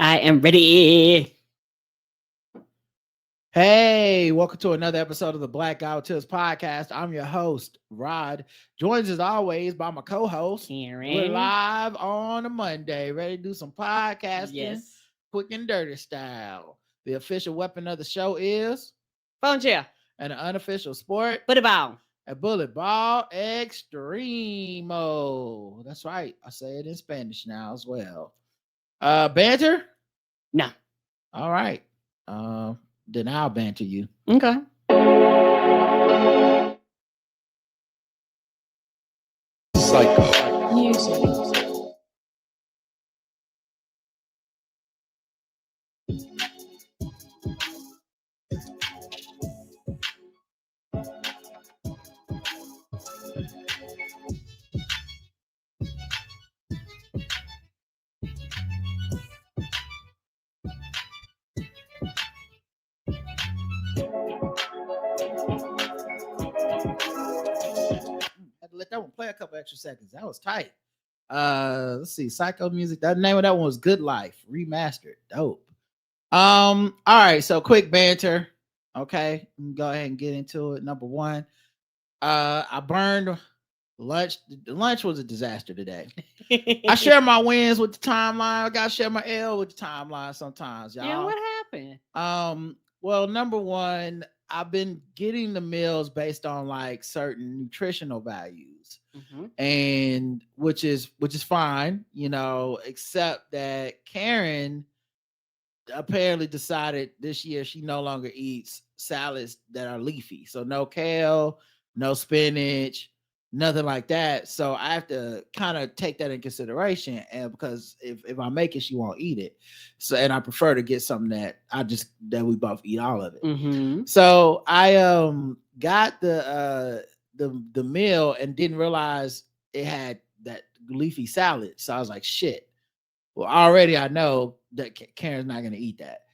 I am ready. Hey, welcome to another episode of the Black Tips Podcast. I'm your host, Rod. Joined as always by my co-host, Karen. We're live on a Monday, ready to do some podcasting, quick and dirty style. The official weapon of the show is phone chair, and the unofficial sport, bullet ball. A bullet ball extremo. That's right. I say it in Spanish now as well. Banter? No. All right. Then I'll banter you. Okay. Psycho. Music. Let that one play a couple extra seconds. That was tight. Let's see. Psycho music. That name of that one was Good Life Remastered. Dope. All right. So quick banter. Okay. Go ahead and get into it. Number one. I burned lunch. The lunch was a disaster today. I share my wins with the timeline. I gotta share my L with the timeline sometimes, y'all. Yeah, what happened? Well, number one, I've been getting the meals based on like certain nutritional values, and which is fine, you know, except that Karen apparently decided this year she no longer eats salads that are leafy. So no kale, no spinach, nothing like that. So I have to kind of take that in consideration, and because if I make it, she won't eat it. So, and I prefer to get something that we both eat all of it. So I got the meal and didn't realize it had that leafy salad. So I was like, shit. Well, already I know that Karen's not gonna eat that.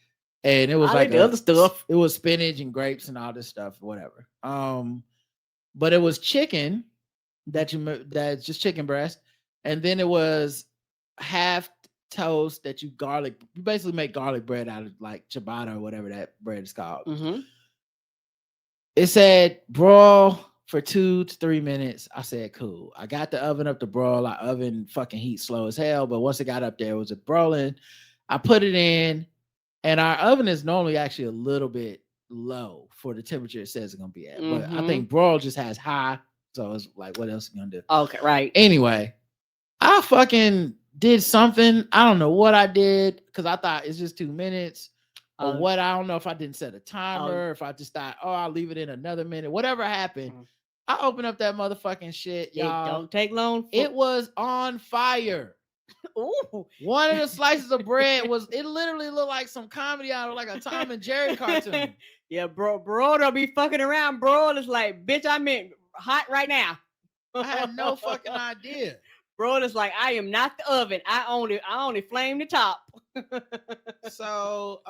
And it was like the other stuff. It was spinach and grapes and all this stuff, whatever. But it was chicken that's just chicken breast, and then it was half toast that you basically make garlic bread out of like ciabatta or whatever that bread is called. It said broil for 2 to 3 minutes. I said cool. I got the oven up to broil. Our oven fucking heat slow as hell, but once it got up there, it was a broiling. I put it in, and our oven is normally actually a little bit low for the temperature it says it's gonna be at. But I think broil just has high. So it's like, what else are you gonna do? Okay, right. Anyway, I fucking did something. I don't know what I did because I thought it's just 2 minutes or what. I don't know if I didn't set a timer, if I just thought, I'll leave it in another minute. Whatever happened, I opened up that motherfucking shit, y'all. It don't take long. It was on fire. Ooh. One of the slices of bread it literally looked like some comedy out of like a Tom and Jerry cartoon. Yeah, bro, don't be fucking around, bro. It's like, bitch, I'm in hot right now. I had no fucking idea. Bro, it's like, I am not the oven. I only flame the top. So,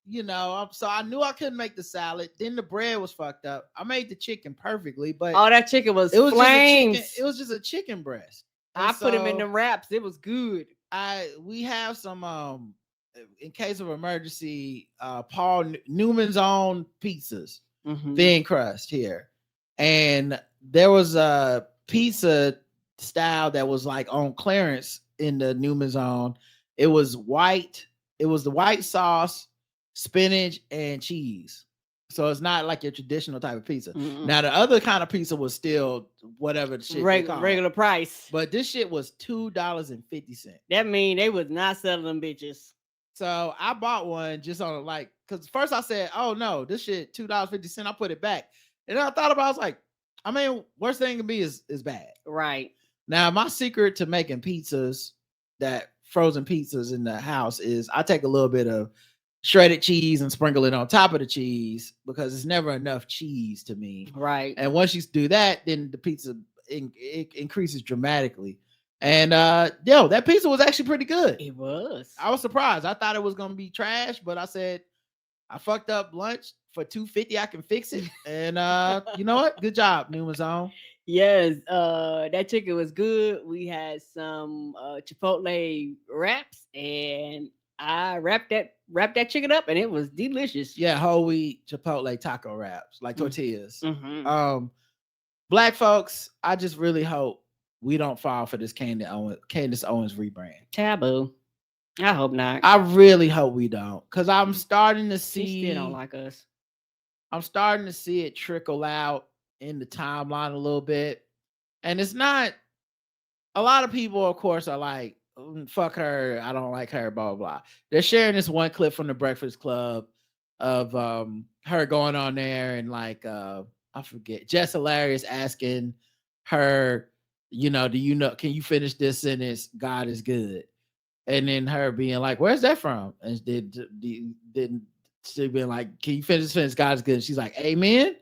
you know, so I knew I couldn't make the salad. Then the bread was fucked up. I made the chicken perfectly, but that chicken was flames. It was just a chicken breast. I put them in the wraps. It was good. We have some in case of emergency, Paul Newman's own pizzas, thin crust here. And there was a pizza style that was like on clearance in the Newman's own. It was white. It was the white sauce, spinach, and cheese. So it's not like your traditional type of pizza. Now the other kind of pizza was still whatever the shit regular price, but this shit was $2.50. That mean they was not selling them bitches. So I bought one just on like, because first I said, oh no, this shit $2.50. I put it back, and then I thought about it, I was like, I mean, worst thing can be is bad. Right. Now my secret to making pizzas, that frozen pizzas in the house, is I take a little bit of shredded cheese and sprinkle it on top of the cheese, because it's never enough cheese to me. Right. And once you do that, then the pizza it increases dramatically. And that pizza was actually pretty good. It was. I was surprised. I thought it was gonna be trash, but I said, I fucked up lunch for $2.50. I can fix it. And you know what? Good job, Newman's own. Yes, that chicken was good. We had some Chipotle wraps, and I wrapped that chicken up, and it was delicious. Yeah, whole wheat Chipotle taco wraps, like tortillas. Mm-hmm. Black folks, I just really hope we don't fall for this Candace Owens rebrand. Taboo. I hope not. I really hope we don't, because I'm starting to She still don't see like us. I'm starting to see it trickle out in the timeline a little bit. And it's not a lot of people, of course, are like, fuck her, I don't like her, blah, blah, blah. They're sharing this one clip from the Breakfast Club of her going on there and like I forget, Jess Hilarious asking her, do you know, can you finish this sentence? God is good. And then her being like, where's that from? And didn't she been like, can you finish this sentence? God is good. And she's like, amen.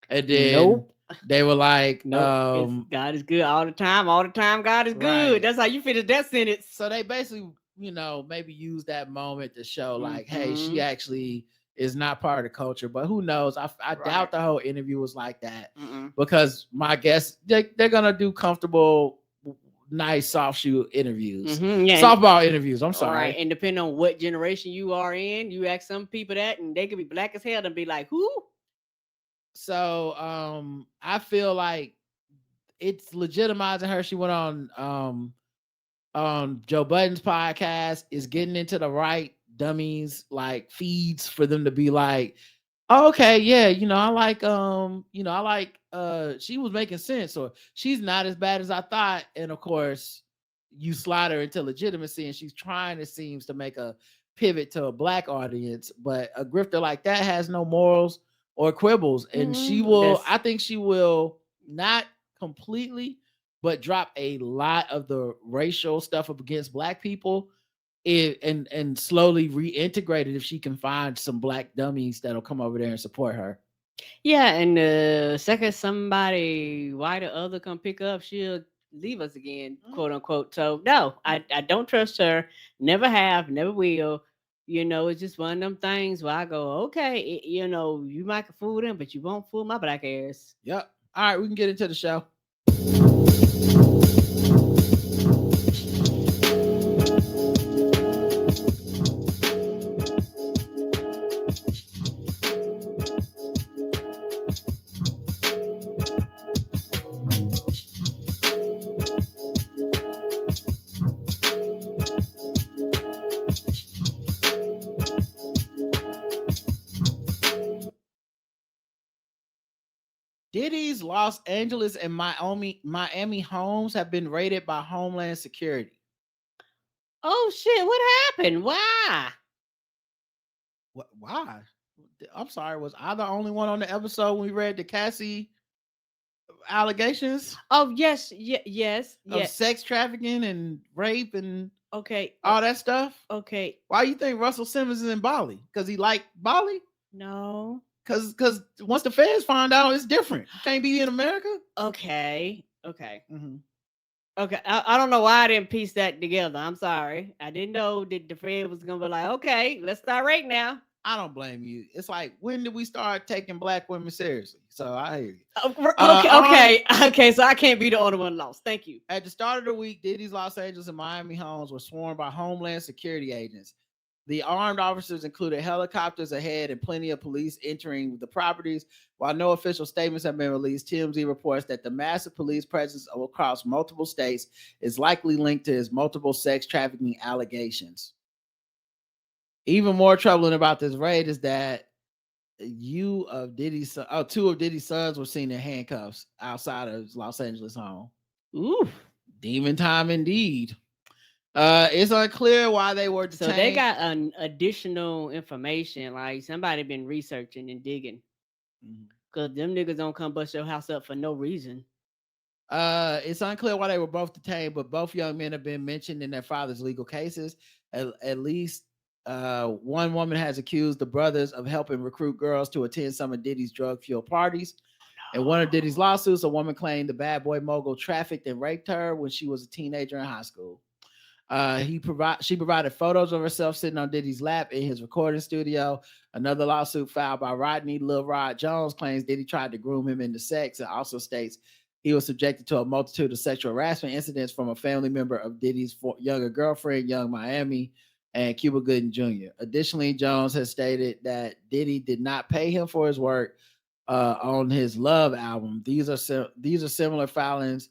And then Nope. they were like, nope. God is good all the time. All the time, God is good. Right. That's how you finish that sentence. So they basically, maybe use that moment to show like, hey, she actually is not part of the culture. But who knows? I doubt the whole interview was like that because my guess they're gonna do comfortable, nice soft shoe interviews, softball interviews. I'm sorry. Right. And depending on what generation you are in, you ask some people that, and they could be black as hell and be like, who? So I feel like it's legitimizing her. She went on Joe Budden's podcast, is getting into the right dummies like feeds for them to be like, oh, okay, yeah, I like she was making sense, or she's not as bad as I thought. And of course, you slide her into legitimacy, and she's trying, it seems, to make a pivot to a black audience. But a grifter like that has no morals or quibbles, and I think she will not completely, but drop a lot of the racial stuff up against black people and slowly reintegrate it if she can find some black dummies that'll come over there and support her. Yeah, and the second somebody white or other come pick up, she'll leave us again, quote unquote. So no, I don't trust her. Never have, never will. It's just one of them things where I go, okay, you might can fool them, but you won't fool my black ass. Yep. All right, we can get into the show. Diddy's Los Angeles and Miami homes have been raided by Homeland Security. Oh shit! What happened? Why? Why? I'm sorry. Was I the only one on the episode when we read the Cassie allegations? Oh yes, yes. Of sex trafficking and rape and okay, all that stuff. Okay. Why you think Russell Simmons is in Bali? Because he liked Bali? No. Because once the feds find out, it's different. You can't be in America. Okay. Mm-hmm. Okay. I don't know why I didn't piece that together. I'm sorry. I didn't know that the Fed was gonna be like, okay, let's start right now. I don't blame you. It's like, when did we start taking black women seriously? So I hear you. Okay. So I can't be the only one lost. Thank you. At the start of the week, Diddy's Los Angeles and Miami homes were swarmed by Homeland Security agents. The armed officers included helicopters ahead and plenty of police entering the properties. While no official statements have been released, TMZ reports that the massive police presence across multiple states is likely linked to his multiple sex trafficking allegations. Even more troubling about this raid is that two of Diddy's sons were seen in handcuffs outside of his Los Angeles home. Ooh, demon time indeed. It's unclear why they were detained. So they got an additional information, like somebody been researching and digging. Because them niggas don't come bust your house up for no reason. It's unclear why they were both detained, but both young men have been mentioned in their father's legal cases. At least one woman has accused the brothers of helping recruit girls to attend some of Diddy's drug-fueled parties. In one of Diddy's lawsuits, a woman claimed the bad boy mogul trafficked and raped her when she was a teenager in high school. She provided photos of herself sitting on Diddy's lap in his recording studio. Another lawsuit filed by Rodney Lil Rod Jones claims Diddy tried to groom him into sex, and also states he was subjected to a multitude of sexual harassment incidents from a family member of Diddy's younger girlfriend, Young Miami, and Cuba Gooding Jr. Additionally, Jones has stated that Diddy did not pay him for his work on his Love album. These are similar filings.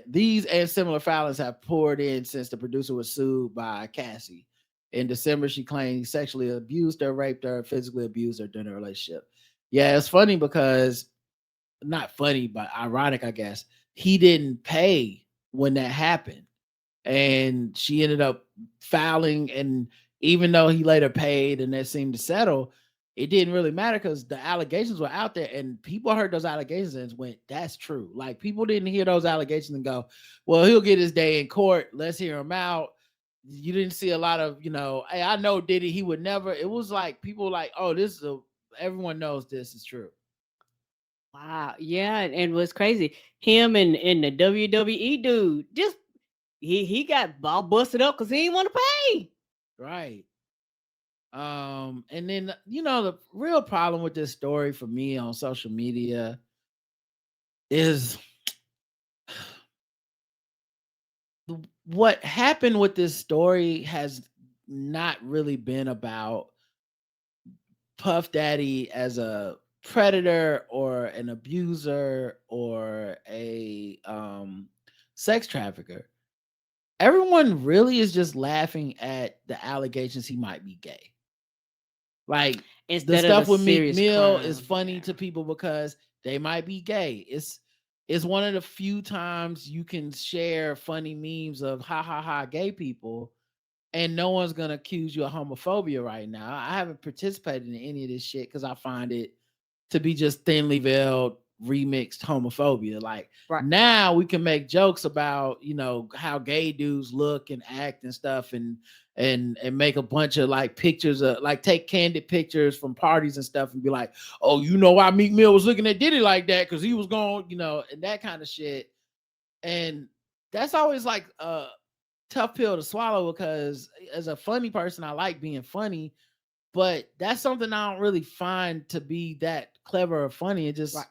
These and similar filings have poured in since the producer was sued by Cassie. In December, she claimed he sexually abused her, raped her, physically abused her during the relationship. Yeah, it's funny because not funny, but ironic, I guess. He didn't pay when that happened, and she ended up filing. And even though he later paid and that seemed to settle, it didn't really matter because the allegations were out there, and people heard those allegations and went, "That's true." Like, people didn't hear those allegations and go, "Well, he'll get his day in court. Let's hear him out." You didn't see a lot of, hey, I know Diddy, he would never. It was like people were like, "Oh, this is everyone knows this is true." Wow. Yeah, and what's crazy, him and the WWE dude, just he got all busted up because he didn't want to pay. Right. And then the real problem with this story for me on social media is what happened with this story has not really been about Puff Daddy as a predator or an abuser or a sex trafficker. Everyone really is just laughing at the allegations he might be gay. Like, the Instead of the stuff with Meek serious Mill is crime. funny Yeah. to people because they might be gay. It's one of the few times you can share funny memes of ha ha ha gay people, and no one's gonna accuse you of homophobia right now. I haven't participated in any of this shit because I find it to be just thinly veiled remixed homophobia. Like, Right. now we can make jokes about how gay dudes look and act and stuff, and make a bunch of like pictures of, like, take candid pictures from parties and stuff and be like, oh, why Meek Mill was looking at Diddy like that because he was going, and that kind of shit. And that's always like a tough pill to swallow because as a funny person, I like being funny, but that's something I don't really find to be that clever or funny. It just, Right.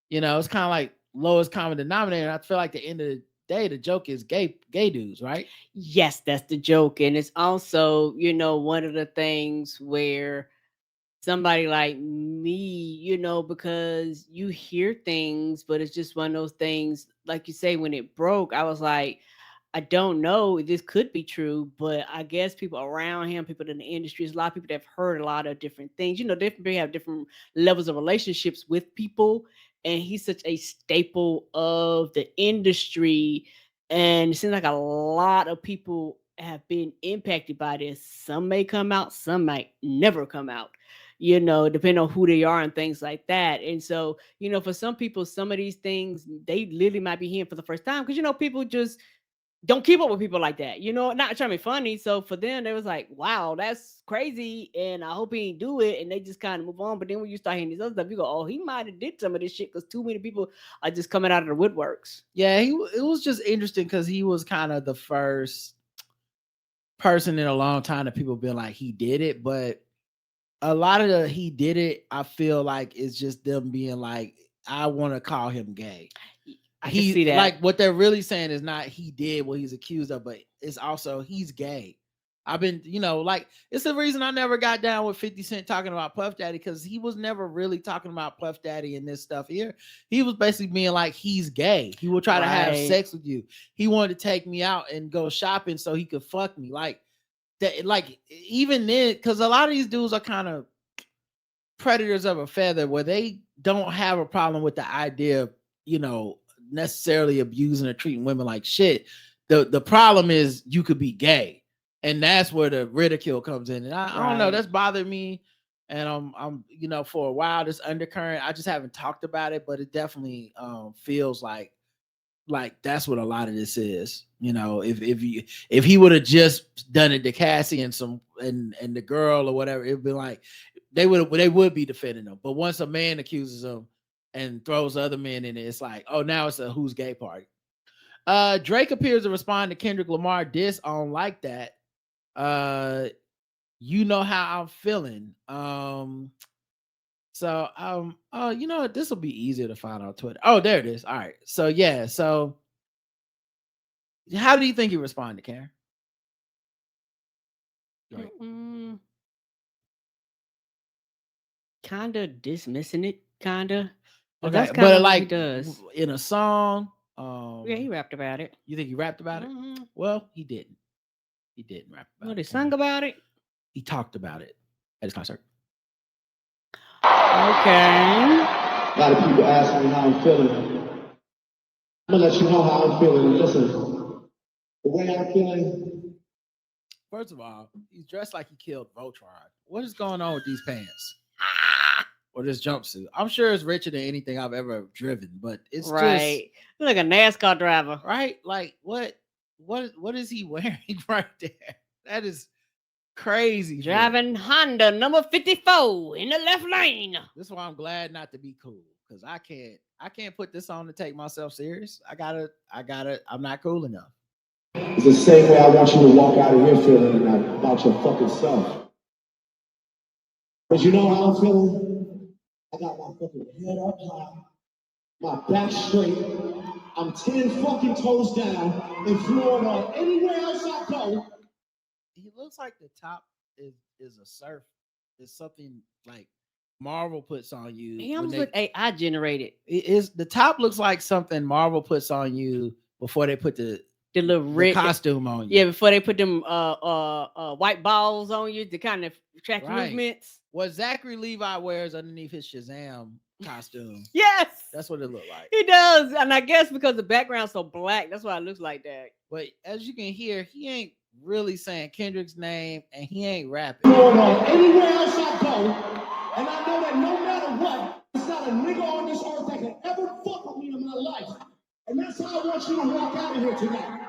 it's kind of like lowest common denominator. I feel like at the end of the day, the joke is gay dudes, right? Yes, that's the joke. And it's also, one of the things where somebody like me, because you hear things, but it's just one of those things, like you say, when it broke, I was like, I don't know. This could be true, but I guess people around him, people in the industry, there's a lot of people that have heard a lot of different things. Different people have different levels of relationships with people, and he's such a staple of the industry. And it seems like a lot of people have been impacted by this. Some may come out, some might never come out. Depending on who they are and things like that. And so, for some people, some of these things they literally might be hearing for the first time because people just don't keep up with people like that, not trying to be funny. So for them, they was like, wow, that's crazy. And I hope he ain't do it. And they just kind of move on. But then when you start hearing these other stuff, you go, oh, he might have did some of this shit because too many people are just coming out of the woodworks. Yeah, it was just interesting because he was kind of the first person in a long time that people been like, he did it. But a lot of the he did it, I feel like it's just them being like, I want to call him gay. I can see that. Like, what they're really saying is not he did what he's accused of, but it's also he's gay. I've been, like, it's the reason I never got down with 50 Cent talking about Puff Daddy, because he was never really talking about Puff Daddy and this stuff here. He was basically being like, he's gay. He will try to have sex with you. He wanted to take me out and go shopping so he could fuck me. Like that, like, even then, because a lot of these dudes are kind of predators of a feather where they don't have a problem with the idea of, necessarily abusing or treating women like shit. The problem is you could be gay, and that's where the ridicule comes in. And I don't know, that's bothered me. And I'm for a while, this undercurrent, I just haven't talked about it, but it definitely feels like that's what a lot of this is. If he would have just done it to Cassie and the girl or whatever, it'd be like they would be defending him. But once a man accuses him and throws other men in it, it's like, oh, now it's a who's gay party. Drake appears to respond to Kendrick Lamar diss on Like That. You know how I'm feeling. This will be easier to find on Twitter. Oh, there it is. All right. So yeah, so how do you think he responded, Karen? Like, Kinda dismissing it, kinda. okay, That's kind but of what he like does. in a song, Yeah, he rapped about it. you think he rapped about it? Well, he didn't. He didn't rap about What, it. he sung about it? He talked about it at his concert. Okay. A lot of people ask me how I'm feeling. I'm gonna let you know how I'm feeling. Listen, the way I'm feeling. First of all, he's dressed like he killed Voltron. What is going on with these pants? Or this jumpsuit? I'm sure it's richer than anything I've ever driven, but it's right. Just like a NASCAR driver. Right? Like what is he wearing right there? That is crazy. Driving Honda number 54 in the left lane. This is why I'm glad not to be cool, because I can't put this on to take myself serious. I'm not cool enough. It's the same way I want you to walk out of here feeling about your fucking self. But you know how I'm feeling? I got my fucking head up high, my back straight. I'm 10 fucking toes down in Florida. Anywhere else I go. He looks like the top is a surf. It's something like Marvel puts on you. He almost look AI generated. It is, the top looks like something Marvel puts on you before they put the little costume on you. Yeah, before they put them white balls on you to kind of track movements. What Zachary Levi wears underneath his Shazam costume. Yes, that's what it looked like. He does, and I guess because the background's so black, that's why it looks like that. But as you can hear, he ain't really saying Kendrick's name, and he ain't rapping. Anywhere else I go, and I know that no matter what, there's not a nigga on this earth that can ever fuck with me in my life. And that's how I want you to walk out of here tonight.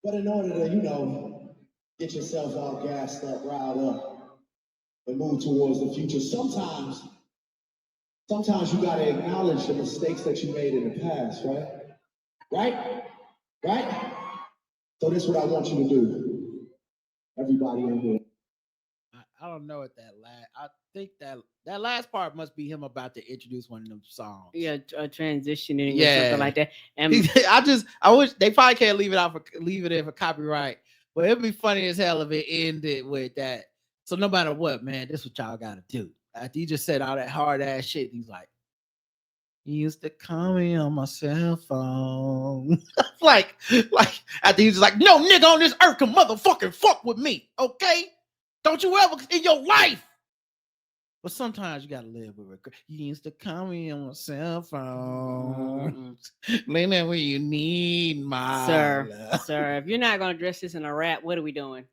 But in order to, get yourself all gassed up, riled up, and move towards the future, sometimes you gotta acknowledge the mistakes that you made in the past, right? Right? So this is what I want you to do. Everybody in here. I don't know what that last. I think that last part must be him about to introduce one of them songs. Yeah, transitioning or something like that. And I wish they probably can't leave it in for copyright, but it'd be funny as hell if it ended with that. So no matter what, man, this is what y'all gotta do. After you just said all that hard ass shit, he's like, "You used to call me on my cell phone." like after he's just like, "No nigga on this earth can motherfucking fuck with me, okay? Don't you ever in your life." But sometimes you gotta live with regret. You used to call me on my cell phone. Lena, when you need my sir. If you're not gonna address this in a rap, what are we doing?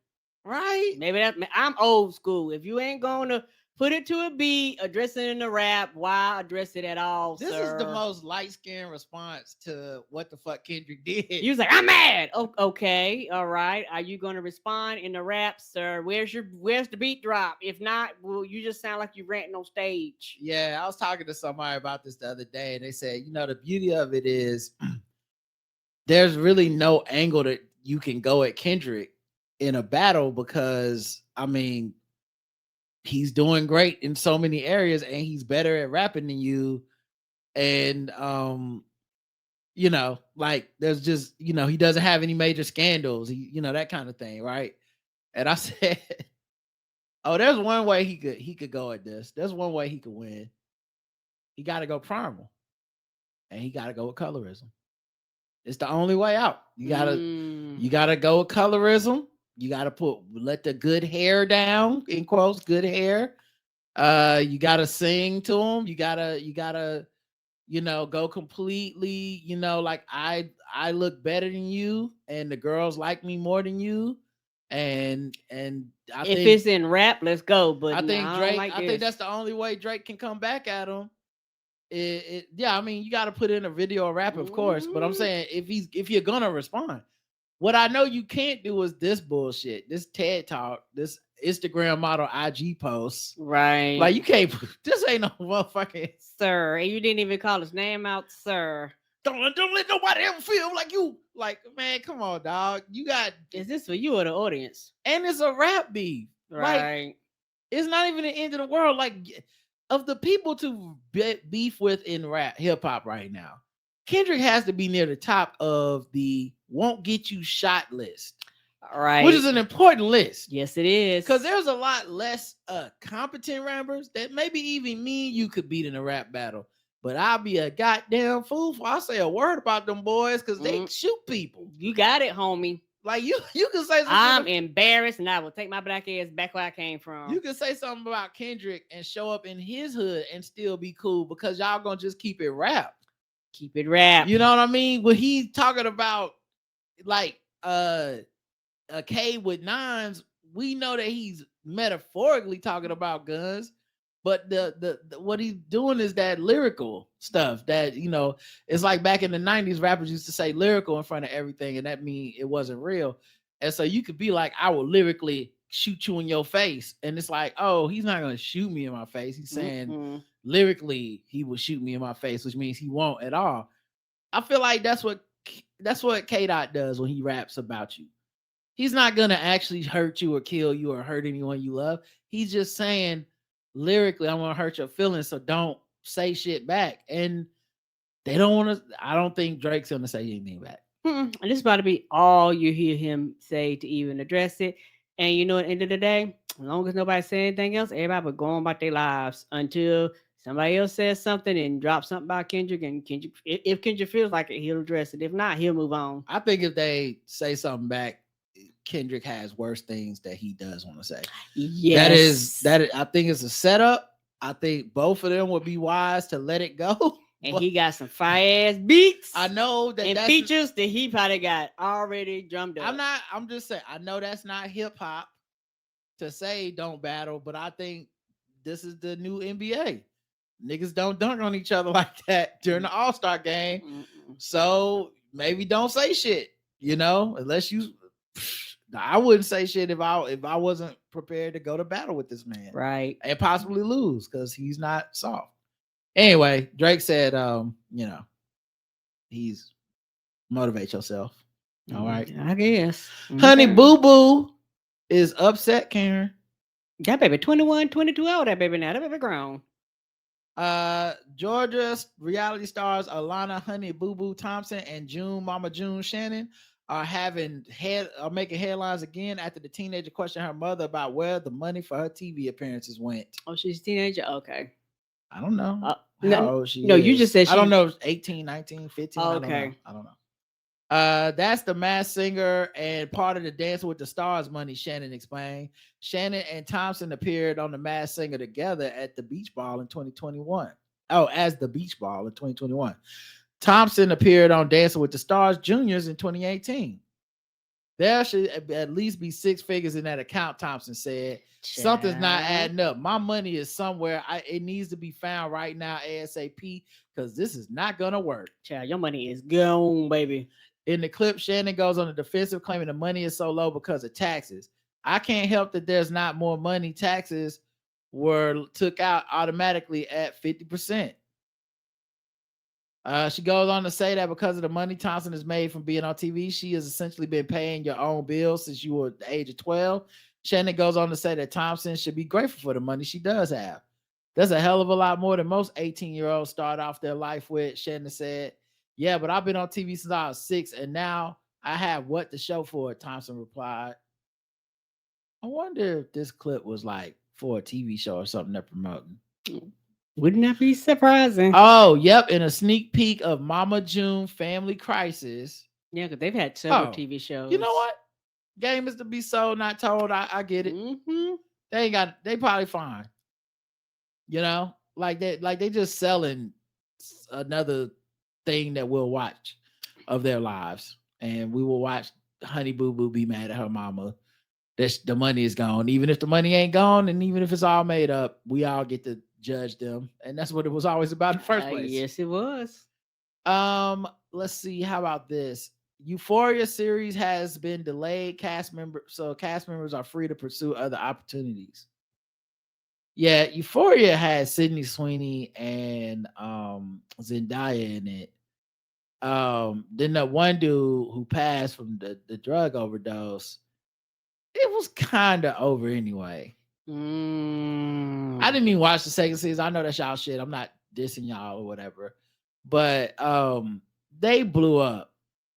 Right? Maybe I'm old school. If you ain't gonna put it to a beat, address it in the rap, why address it at all? This is the most light-skinned response to what the fuck Kendrick did. He was like, "I'm mad." Oh, okay, all right. Are you gonna respond in the rap, sir? Where's the beat drop? If not, well, you just sound like you ranting on stage. Yeah, I was talking to somebody about this the other day, and they said, the beauty of it is there's really no angle that you can go at Kendrick in a battle, because he's doing great in so many areas, and he's better at rapping than you. And like there's just, he doesn't have any major scandals, that kind of thing, right? And I said, oh, there's one way he could go at this. There's one way he could win. He got to go primal, and he got to go with colorism. It's the only way out. You gotta go with colorism. You gotta let the good hair down, in quotes, good hair. You gotta sing to him. You gotta go completely, like I look better than you, and the girls like me more than you. And I think it's in rap, let's go. But I think Drake, I think that's the only way Drake can come back at him. You got to put in a video or rap, of course. But I'm saying if you're gonna respond, what I know you can't do is this bullshit, this TED talk, this Instagram model IG post, right? Like you can't. This ain't no motherfucking sir. And you didn't even call his name out, sir. Don't let nobody ever feel like you. Like, man, come on, dog. Is this for you or the audience? And it's a rap beef, right? Like, it's not even the end of the world. Like, of the people to beef with in rap hip hop right now, Kendrick has to be near the top of the won't get you shot list. All right. Which is an important list. Yes, it is. Because there's a lot less competent rappers that maybe even me and you could beat in a rap battle. But I'll be a goddamn fool if I say a word about them boys because they shoot people. You got it, homie. Like you can say something. I'm embarrassed and I will take my black ass back where I came from. You can say something about Kendrick and show up in his hood and still be cool because y'all gonna just keep it rap. Keep it rap. You know what I mean? When he's talking about like a K with nines, we know that he's metaphorically talking about guns, but the what he's doing is that lyrical stuff that, you know, it's like back in the 90s, rappers used to say lyrical in front of everything, and that means it wasn't real. And so you could be like, I will lyrically shoot you in your face, and it's like, oh, he's not gonna shoot me in my face. He's saying lyrically he will shoot me in my face, which means he won't at all. I feel like that's what K-Dot does when he raps about you. He's not gonna actually hurt you or kill you or hurt anyone you love. He's just saying lyrically, I'm gonna hurt your feelings, so don't say shit back. And they don't want to. I don't think Drake's gonna say anything back. And this is about to be all you hear him say to even address it. And you know, at the end of the day, as long as nobody says anything else, everybody will go on about their lives until somebody else says something and drops something about Kendrick. And Kendrick, if Kendrick feels like it, he'll address it. If not, he'll move on. I think if they say something back, Kendrick has worse things that he does want to say. Yes. That is, I think it's a setup. I think both of them would be wise to let it go. And he got some fire ass beats. I know that and features that he probably got already drummed up. I'm just saying, I know that's not hip hop to say don't battle, but I think this is the new NBA. Niggas don't dunk on each other like that during the All-Star game. So maybe don't say shit, you know, unless you. I wouldn't say shit if I wasn't prepared to go to battle with this man, right? And possibly lose because he's not soft. Anyway, Drake said, you know, he's motivate yourself. All right, I guess. Honey Boo Boo is upset, Karen. That baby 21, 22 old. That baby now. That baby grown. Georgia reality stars Alana Honey Boo Boo Thompson and Mama June Shannon are making headlines again after the teenager questioned her mother about where the money for her TV appearances went. Oh, she's a teenager? Okay. I don't know how old she is. You just said I don't know, 18, 19, 15. Okay. I don't know. That's the Masked Singer and part of the Dancing with the Stars money, Shannon explained. Shannon and Thompson appeared on the Masked Singer together at the Beach Ball in 2021. Oh, as the Beach Ball in 2021. Thompson appeared on Dancing with the Stars Juniors in 2018. There should at least be six figures in that account, Thompson said. Something's not adding up. My money is somewhere. It needs to be found right now, ASAP, because this is not going to work. Child, your money is gone, baby. In the clip, Shannon goes on the defensive, claiming the money is so low because of taxes. I can't help that there's not more money. Taxes were took out automatically at 50%. She goes on to say that because of the money Thompson has made from being on TV, she has essentially been paying your own bills since you were the age of 12. Shannon goes on to say that Thompson should be grateful for the money she does have. That's a hell of a lot more than most 18-year-olds start off their life with, Shannon said. Yeah, but I've been on TV since I was 6, and now I have what to show for it, Thompson replied. I wonder if this clip was like for a TV show or something they're promoting. Wouldn't that be surprising? Oh, yep. In a sneak peek of Mama June Family Crisis. Yeah, because they've had several TV shows. You know what? Game is to be sold, not told. I get it. They probably fine. You know, like they just selling another thing that we'll watch of their lives. And we will watch Honey Boo Boo be mad at her mama. The money is gone. Even if the money ain't gone, and even if it's all made up, we all get to judge them. And that's what it was always about in the first place. Yes, it was. Let's see. How about this? Euphoria series has been delayed. Cast members are free to pursue other opportunities. Yeah, Euphoria has Sydney Sweeney and Zendaya in it. Then that one dude who passed from the drug overdose, it was kind of over anyway. I didn't even watch the second season. I know that's y'all shit. I'm not dissing y'all or whatever. But they blew up.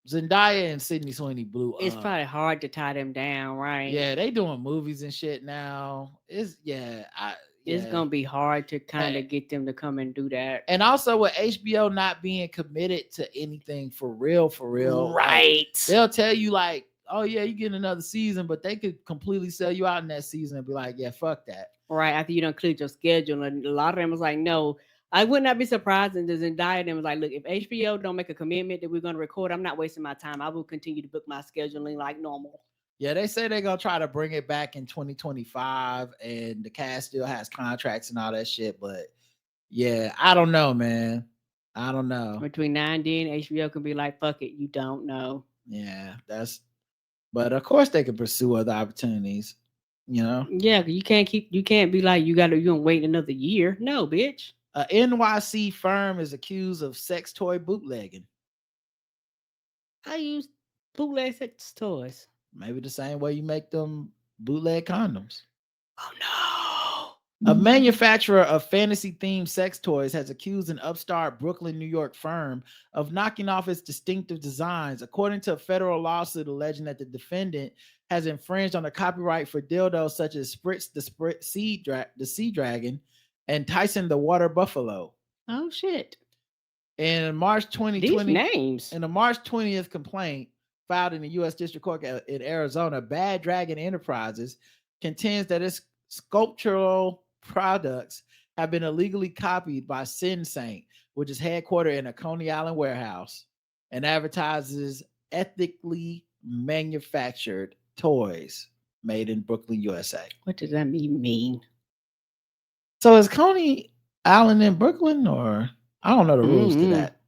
Zendaya and Sydney Sweeney blew It's up. probably hard to tie them down, right? Yeah, they doing movies and shit now. It's It's gonna be hard to kind of get them to come and do that. And also with HBO not being committed to anything for real, right? Like, they'll tell you like, oh yeah, you get another season, but they could completely sell you out in that season and be like, yeah, fuck that. Right after you don't clear your schedule, and a lot of them was like, no. I would not be surprised if Zendaya them was like, look, if HBO don't make a commitment that we're going to record, I'm not wasting my time. I will continue to book my scheduling like normal. Yeah, they say they're going to try to bring it back in 2025, and the cast still has contracts and all that shit. But yeah, I don't know, man. I don't know. Between now and then, HBO can be like, fuck it, you don't know. Yeah, but of course they can pursue other opportunities, you know? Yeah, you can't be like, you gonna wait another year. No, bitch. A NYC firm is accused of sex toy bootlegging. I use bootleg sex toys. Maybe the same way you make them bootleg condoms. Oh no. A manufacturer of fantasy-themed sex toys has accused an upstart Brooklyn, New York firm of knocking off its distinctive designs, according to a federal lawsuit alleging that the defendant has infringed on the copyright for dildos such as Spritz the Sea Dragon and Tyson the Water Buffalo. Oh shit. In March 2020, these names. In a March 20th complaint filed in the U.S. District Court in Arizona, Bad Dragon Enterprises contends that its sculptural products have been illegally copied by Sin Saint, which is headquartered in a Coney Island warehouse and advertises ethically manufactured toys made in Brooklyn, USA. What does that mean? So is Coney Island in Brooklyn, or I don't know the rules to that.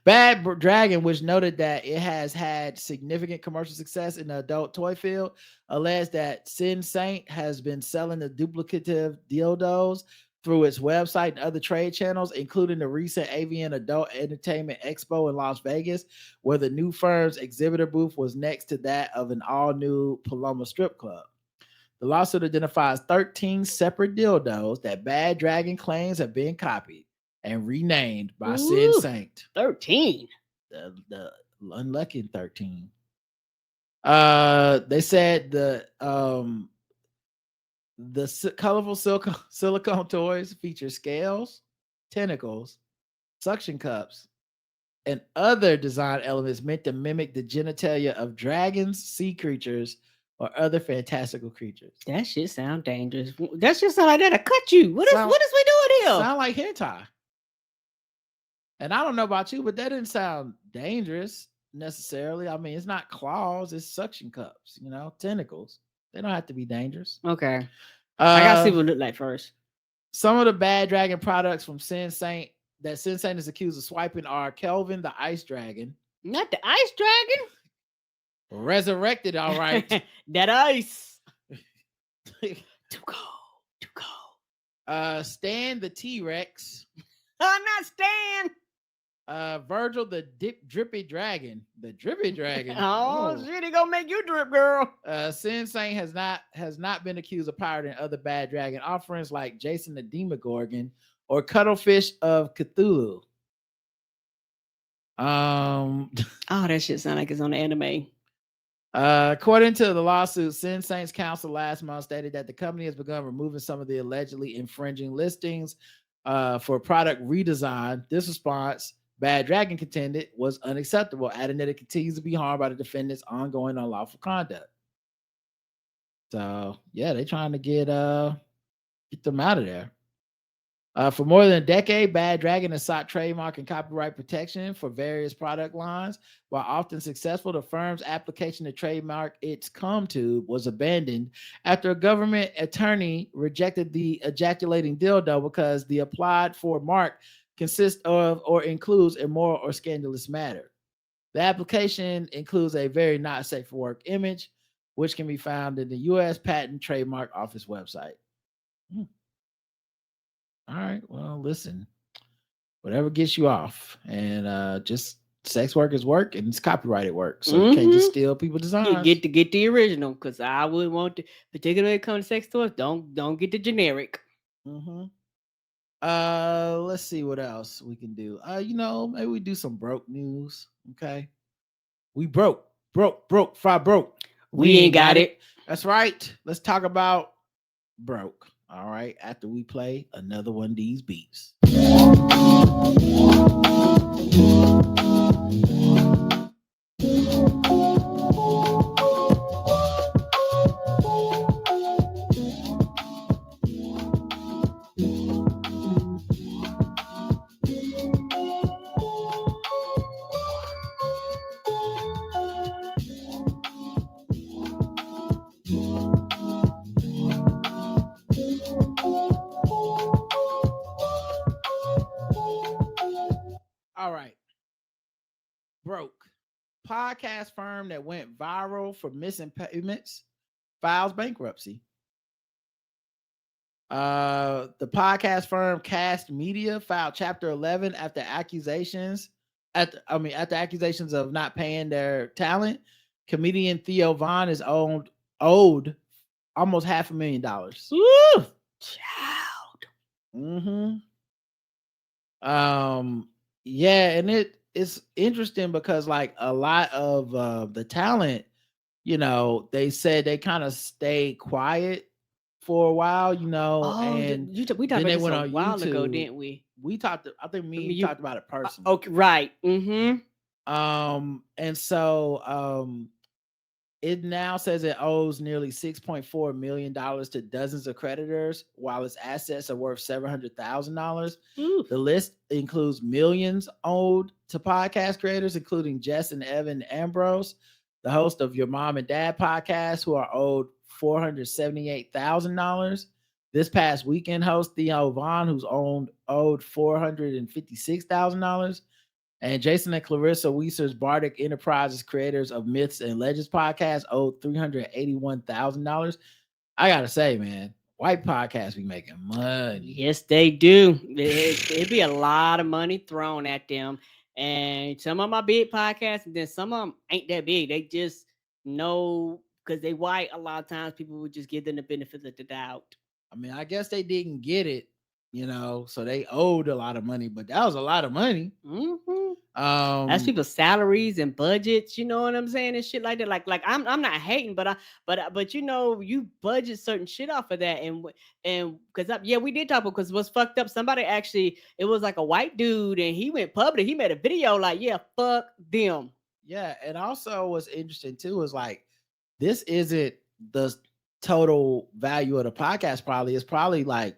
Bad Dragon, which noted that it has had significant commercial success in the adult toy field, alleged that Sin Saint has been selling the duplicative dildos through its website and other trade channels, including the recent AVN Adult Entertainment Expo in Las Vegas, where the new firm's exhibitor booth was next to that of an all-new Paloma strip club. The lawsuit identifies 13 separate dildos that Bad Dragon claims have been copied and renamed by Sin Saint. 13. The unlucky 13. They said the colorful silicone toys feature scales, tentacles, suction cups, and other design elements meant to mimic the genitalia of dragons, sea creatures, or other fantastical creatures. That shit sound dangerous. That shit sound like that'll cut you. What is we doing here? Sound like hentai. And I don't know about you, but that didn't sound dangerous necessarily. I mean, it's not claws, it's suction cups, tentacles. They don't have to be dangerous. Okay. I gotta see what it look like first. Some of the Bad Dragon products from Sin Saint that Sin Saint is accused of swiping are Kelvin the Ice Dragon. Not the Ice Dragon? Resurrected, all right. That ice. Too cold. Stan the T-Rex. I'm not Stan. Virgil the Drippy Dragon. The Drippy Dragon. Oh shit, he gonna make you drip, girl. Sin Saint has not been accused of pirating other Bad Dragon offerings like Jason the Demogorgon or Cuttlefish of Cthulhu. Oh, that shit sound like it's on the anime. According to the lawsuit, Sin Saint's counsel last month stated that the company has begun removing some of the allegedly infringing listings for product redesign. This response, Bad Dragon contended, was unacceptable, adding that it continues to be harmed by the defendant's ongoing unlawful conduct. So, yeah, they're trying to get them out of there. For more than a decade, Bad Dragon has sought trademark and copyright protection for various product lines. While often successful, the firm's application to trademark its cum tube was abandoned after a government attorney rejected the ejaculating dildo because the applied for mark consists of or includes immoral or scandalous matter. The application includes a very not safe for work image, which can be found in the U.S. Patent Trademark Office website. All right, well, listen, whatever gets you off, and just sex work is work, and it's copyrighted work, so you can't just steal people's designs. You get the original, because I would want to, particularly when it comes to sex toys, don't get the generic. Let's see what else we can do. Maybe we do some broke news. Okay. We broke, fry broke. We ain't got it. That's right. Let's talk about broke. All right. After we play another one of these beats. All right. Broke. Podcast firm that went viral for missing payments files bankruptcy. The podcast firm Kast Media filed Chapter 11 after accusations of not paying their talent. Comedian Theo Von is owed almost $500,000. Woo! Child. Yeah, and it's interesting because like a lot of the talent, they said they kind of stayed quiet for a while, and we talked then about they this went a on while ago, YouTube. didn't we? We talked. I think me talked about it personally. Okay, right. And so it now says it owes nearly $6.4 million to dozens of creditors, while its assets are worth $700,000. The list includes millions owed to podcast creators, including Jess and Evan Ambrose, the host of Your Mom and Dad podcast, who are owed $478,000. This past weekend, host Theo Von, who's owed $456,000. And Jason and Clarissa Weiser's Bardic Enterprises, creators of Myths and Legends podcast, owed $381,000. I gotta say, man, white podcasts be making money. Yes, they do. It'd be a lot of money thrown at them. And some of them are big podcasts, and then some of them ain't that big. They just know because they white. A lot of times people would just give them the benefit of the doubt. I mean, I guess they didn't get it, so they owed a lot of money, but that was a lot of money. That's people's salaries and budgets, you know what I'm saying, and shit like that. Like I'm not hating, but you budget certain shit off of that, and because we did talk about, because what's fucked up, somebody actually, it was like a white dude, and he went public, he made a video like, yeah, fuck them. Yeah, and also what's interesting too is like, this isn't the total value of the podcast. Probably it's probably like,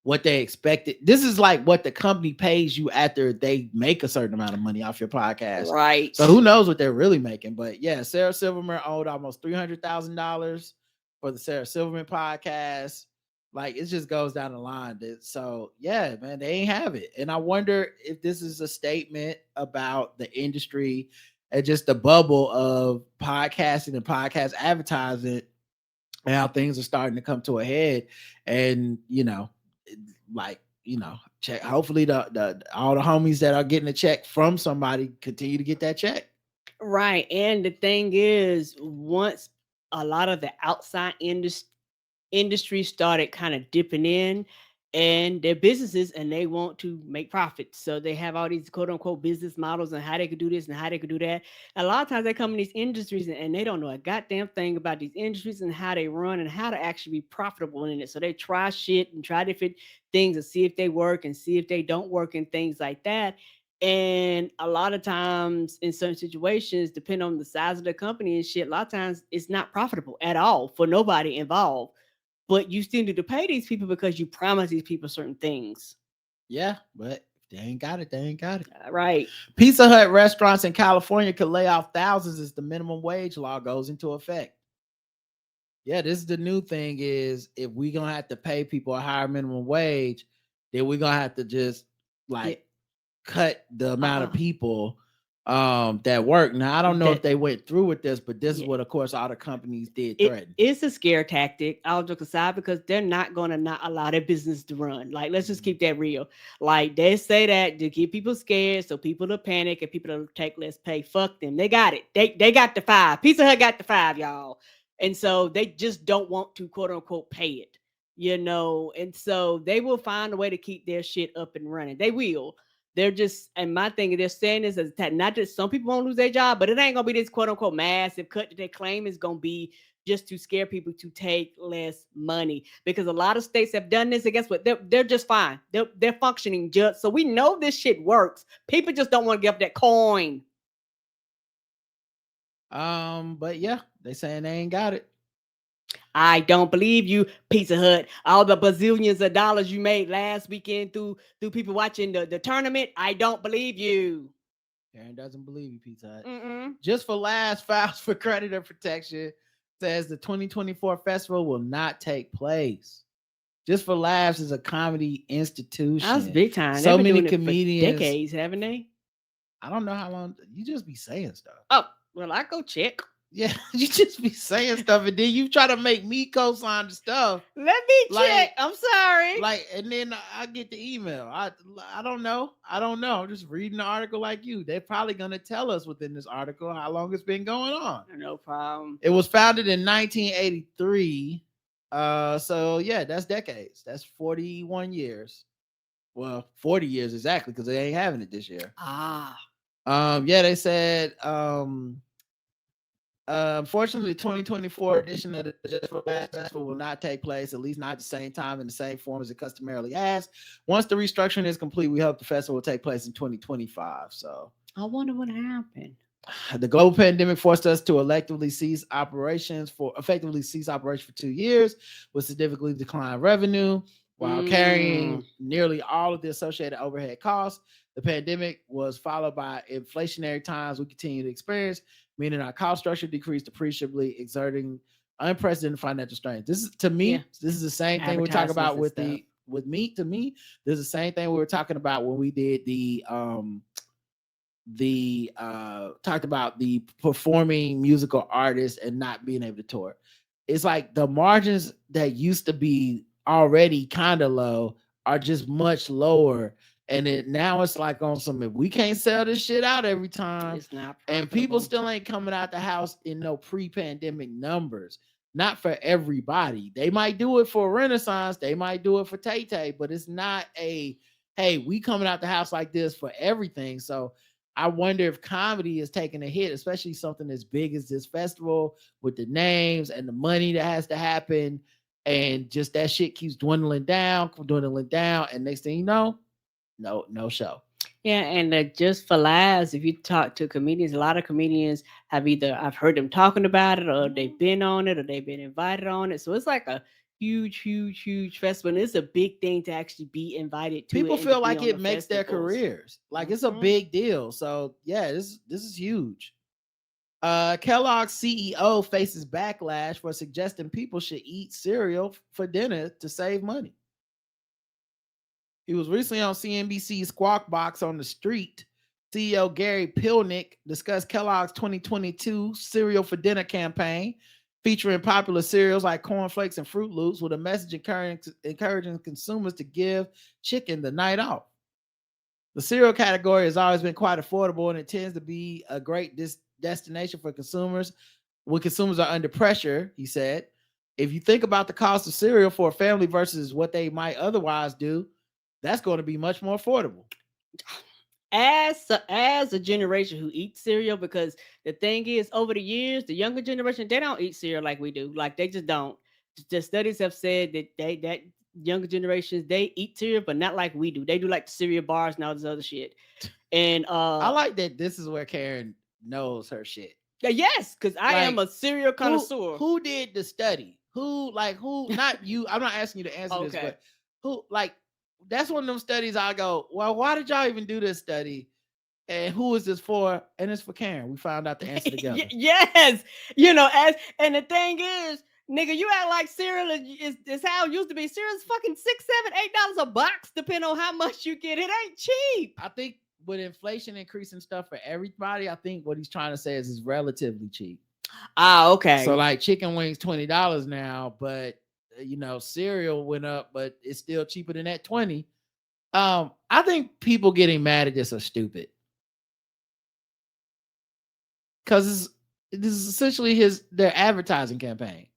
what they expected. This is like what the company pays you after they make a certain amount of money off your podcast. Right. So who knows what they're really making. But yeah, Sarah Silverman owed almost $300,000 for the Sarah Silverman podcast. Like, it just goes down the line. So yeah, man, they ain't have it. And I wonder if this is a statement about the industry and just the bubble of podcasting and podcast advertising, and how things are starting to come to a head. And check. Hopefully, the all the homies that are getting a check from somebody continue to get that check. Right, and the thing is, once a lot of the outside industry started kind of dipping in and their businesses, and they want to make profits, so they have all these quote unquote business models and how they could do this and how they could do that. A lot of times they come in these industries and they don't know a goddamn thing about these industries and how they run and how to actually be profitable in it. So they try shit and try different things and see if they work and see if they don't work and things like that. And a lot of times in certain situations, depending on the size of the company and shit, a lot of times it's not profitable at all for nobody involved. But you still need to pay these people because you promise these people certain things. Yeah, but if they ain't got it, they ain't got it. Right. Pizza Hut restaurants in California could lay off thousands as the minimum wage law goes into effect. Yeah, this is the new thing, is if we're going to have to pay people a higher minimum wage, then we're going to have to just cut the amount of people that work. Now, I don't know if they went through with this, but this is what, of course, all the companies did threaten. It's a scare tactic, all jokes aside, because they're not going to not allow their business to run. Like, let's just keep that real. Like, they say that to keep people scared, so people to panic and people to take less pay. Fuck them. They got it. They got the 5. Pizza Hut got the 5, y'all. And so they just don't want to, quote unquote, pay it. And so they will find a way to keep their shit up and running. They will. They're just, and my thing, they're saying this as not just some people won't lose their job, but it ain't gonna be this quote unquote massive cut that they claim is gonna be just to scare people to take less money. Because a lot of states have done this, and guess what? They're just fine. They're functioning just so we know this shit works. People just don't want to give up that coin. But yeah, they saying they ain't got it. I don't believe you, Pizza Hut. All the bazillions of dollars you made last weekend through people watching the tournament. I don't believe you. Karen doesn't believe you, Pizza Hut. Mm-mm. Just for Laughs files for creditor protection says the 2024 festival will not take place. Just for Laughs is a comedy institution. That's big time. So many comedians, decades, haven't they? I don't know how long. You just be saying stuff. Oh, well, I go check. Yeah, you just be saying stuff, and then you try to make me co-sign the stuff. Let me check. I'm sorry. And then I get the email. I don't know. I'm just reading the article like you. They're probably gonna tell us within this article how long it's been going on. No problem. It was founded in 1983. So yeah, that's decades. That's 41 years. Well, 40 years exactly, because they ain't having it this year. Yeah, they said unfortunately, the 2024 edition of the Just for Laughs Festival will not take place, at least not at the same time in the same form as it customarily has. Once the restructuring is complete, we hope the festival will take place in 2025. So I wonder what happened. The global pandemic forced us to effectively cease operations for 2 years, with significantly declined revenue while carrying nearly all of the associated overhead costs. The pandemic was followed by inflationary times we continue to experience, meaning our cost structure decreased appreciably, exerting unprecedented financial strain. This is, to me, this is the same thing we talk about with meat. To me, this is the same thing we were talking about when we did talked about the performing musical artists and not being able to tour. It's like the margins that used to be already kind of low are just much lower. And now it's like on some, if we can't sell this shit out every time, it's not profitable. And people still ain't coming out the house in no pre-pandemic numbers. Not for everybody. They might do it for Renaissance, they might do it for Tay-Tay, but it's not a, hey, we coming out the house like this for everything. So I wonder if comedy is taking a hit, especially something as big as this festival with the names and the money that has to happen. And just that shit keeps dwindling down. And next thing you know, no show. Yeah, and Just for Laughs, if you talk to comedians, a lot of comedians have either, I've heard them talking about it, or they've been on it, or they've been invited on it. So it's like a huge festival, and it's a big thing to actually be invited to. People feel like it makes their careers. Like it's a big deal. So yeah, this is huge. Kellogg CEO faces backlash for suggesting people should eat cereal for dinner to save money. He was recently on CNBC's Squawk Box on the Street. CEO Gary Pilnick discussed Kellogg's 2022 cereal for dinner campaign, featuring popular cereals like Corn Flakes and Fruit Loops, with a message encouraging consumers to give chicken the night off. The cereal category has always been quite affordable, and it tends to be a great destination for consumers when consumers are under pressure, he said. If you think about the cost of cereal for a family versus what they might otherwise do, that's going to be much more affordable. As a generation who eats cereal, because the thing is, over the years, the younger generation, they don't eat cereal like we do. Like, they just don't. The studies have said that that younger generations, they eat cereal, but not like we do. They do like the cereal bars and all this other shit. And I like that this is where Karen knows her shit. Yes, because I am a cereal connoisseur. Who did the study? Who, not you. I'm not asking you to answer this, but who, that's one of them studies I go, well, why did y'all even do this study? And who is this for? And it's for Karen. We found out the answer together. Yes. And the thing is, nigga, you act like cereal is how it used to be. Cereal is fucking $6, $7, $8 a box, depending on how much you get. It ain't cheap. I think with inflation increasing stuff for everybody, I think what he's trying to say is it's relatively cheap. Okay. So like chicken wings, $20 now, but cereal went up, but it's still cheaper than that 20. I think people getting mad at this are stupid. Because this is essentially their advertising campaign.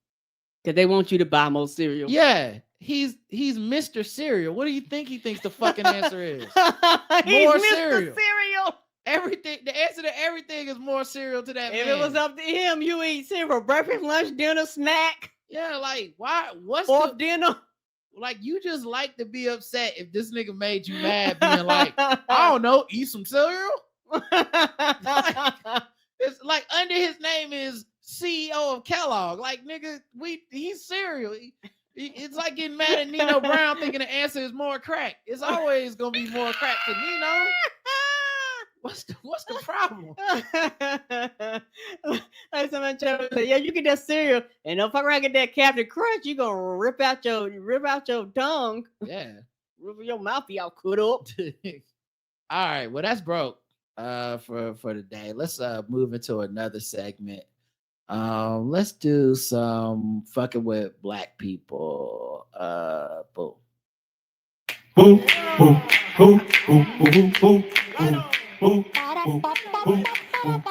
Because they want you to buy more cereal. Yeah. He's Mr. Cereal. What do you think he thinks the fucking answer is? He's More Mr. cereal. Cereal. Everything. The answer to everything is more cereal to that If man. it was up to him, you eat cereal for breakfast, lunch, dinner, snack. Yeah, like why? What's fourth dinner? Like you just like to be upset if this nigga made you mad, being like, I don't know, eat some cereal. It's like under his name is CEO of Kellogg. Like nigga, he's cereal. It's like getting mad at Nino Brown thinking the answer is more crack. It's always gonna be more crack for Nino. What's the problem? Like somebody said, yeah, you get that cereal and don't fuck around get that Captain Crunch, you gonna rip out your tongue. Yeah. Rip your mouth be all cut up. All right, well that's broke for the day. Let's move into another segment. Let's do some fucking with black people. Boom. Boom, boom, boom, boom, boom, boom, boom.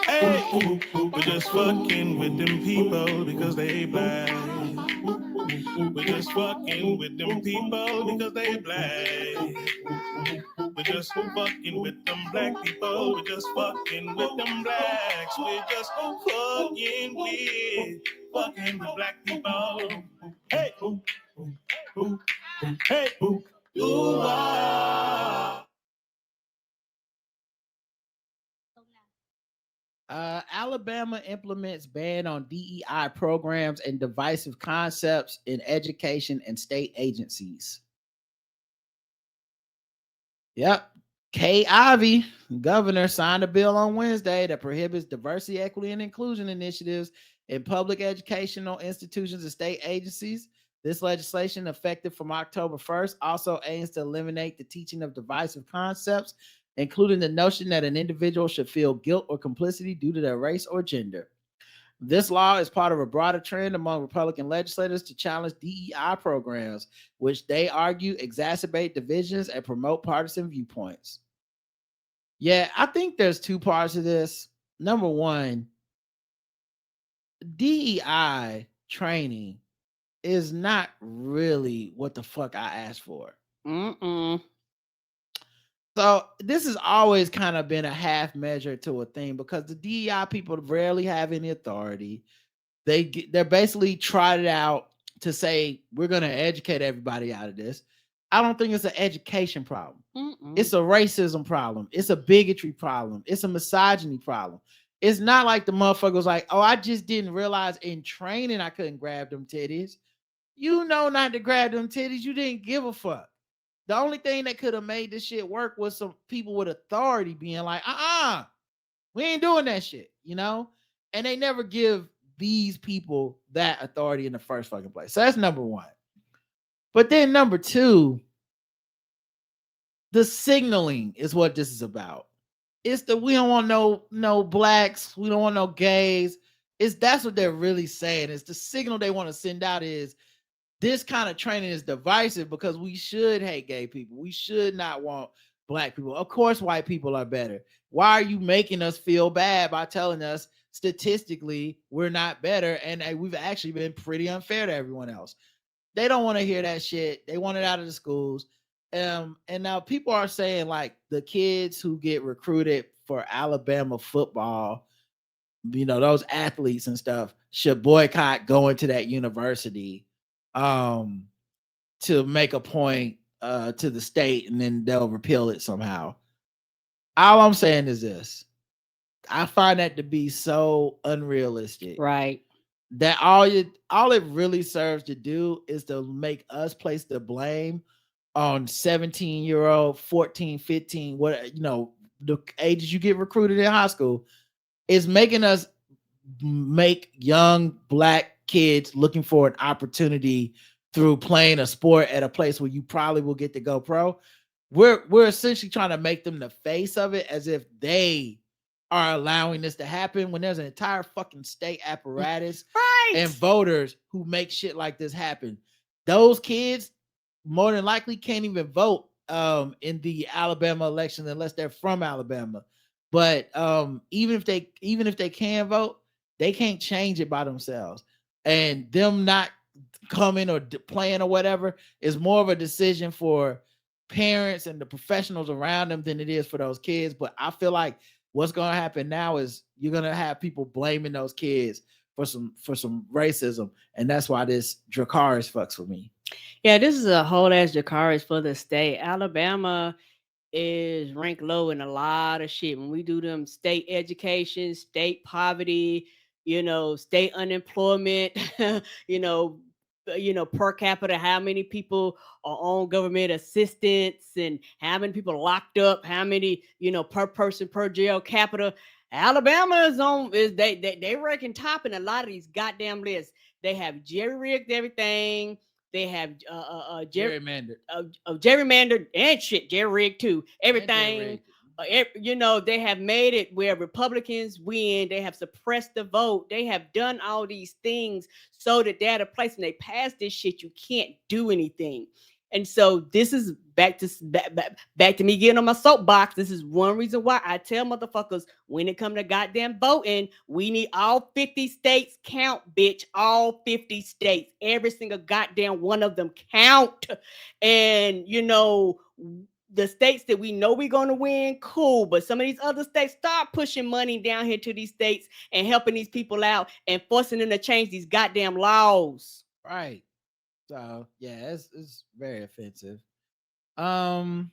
Hey, we're just fucking with them people because they black. We're just fucking with them people because they black. We're just fucking with them black people. We're just fucking with them blacks. We're just fucking with black people. Hey, hey, ooh-ah. Alabama implements ban on DEI programs and divisive concepts in education and state agencies. Yep. Kay Ivey, governor, signed a bill on Wednesday that prohibits diversity, equity, and inclusion initiatives in public educational institutions and state agencies. This legislation, effective from October 1st, also aims to eliminate the teaching of divisive concepts, including the notion that an individual should feel guilt or complicity due to their race or gender. This law is part of a broader trend among Republican legislators to challenge DEI programs, which they argue exacerbate divisions and promote partisan viewpoints. Yeah, I think there's two parts of this. Number one, DEI training is not really what the fuck I asked for. So this has always kind of been a half measure to a thing because the DEI people rarely have any authority. They're basically tried it out to say we're going to educate everybody out of this. I don't think it's an education problem. It's a racism problem. It's a bigotry problem. It's a misogyny problem. It's not like the motherfucker was like, oh, I just didn't realize in training I couldn't grab them titties. You know not to grab them titties. You didn't give a fuck. The only thing that could have made this shit work was some people with authority being like, we ain't doing that shit, you know? And they never give these people that authority in the first fucking place. So that's number one. But then number two, the signaling is what this is about. It's the we don't want no blacks, we don't want no gays. That's what they're really saying. It's the signal they want to send out is this kind of training is divisive because we should hate gay people. We should not want black people. Of course, white people are better. Why are you making us feel bad by telling us statistically we're not better and we've actually been pretty unfair to everyone else? They don't want to hear that shit. They want it out of the schools. And now people are saying like the kids who get recruited for Alabama football, you know, those athletes and stuff should boycott going to that university to make a point to the state, and then they'll repeal it somehow. All I'm saying is this. I find that to be so unrealistic. Right. That all it really serves to do is to make us place the blame on 17-year-old, 14, 15, what, you know, the ages you get recruited in high school is making us make young black kids looking for an opportunity through playing a sport at a place where you probably will get to go pro. We're essentially trying to make them the face of it as if they are allowing this to happen when there's an entire fucking state apparatus and voters who make shit like this happen. Those kids more than likely can't even vote in the Alabama election unless they're from Alabama. But even if they can vote, they can't change it by themselves. And them not coming or playing or whatever is more of a decision for parents and the professionals around them than it is for those kids. But I feel like what's going to happen now is you're going to have people blaming those kids for some racism, and that's why this Dracarys fucks with me. Yeah, this is a whole ass Dracarys for the state. Alabama is ranked low in a lot of shit. When we do them state education, state poverty, state unemployment, you know, per capita, how many people are on government assistance and how many people locked up, how many, per person per jail capita. Alabama is they ranking top in a lot of these goddamn lists. They have jerry rigged everything. They have Gerrymandered. Gerrymandered and shit, jerry rigged too. Everything. They have made it where Republicans win. They have suppressed the vote. They have done all these things so that they're at a place when they pass this shit, you can't do anything. And so this is back to me getting on my soapbox. This is one reason why I tell motherfuckers when it come to goddamn voting, we need all 50 states count, bitch. All 50 states, every single goddamn one of them count. And the states that we know we're going to win, cool. But some of these other states, start pushing money down here to these states and helping these people out and forcing them to change these goddamn laws. Right. So yeah, it's very offensive. And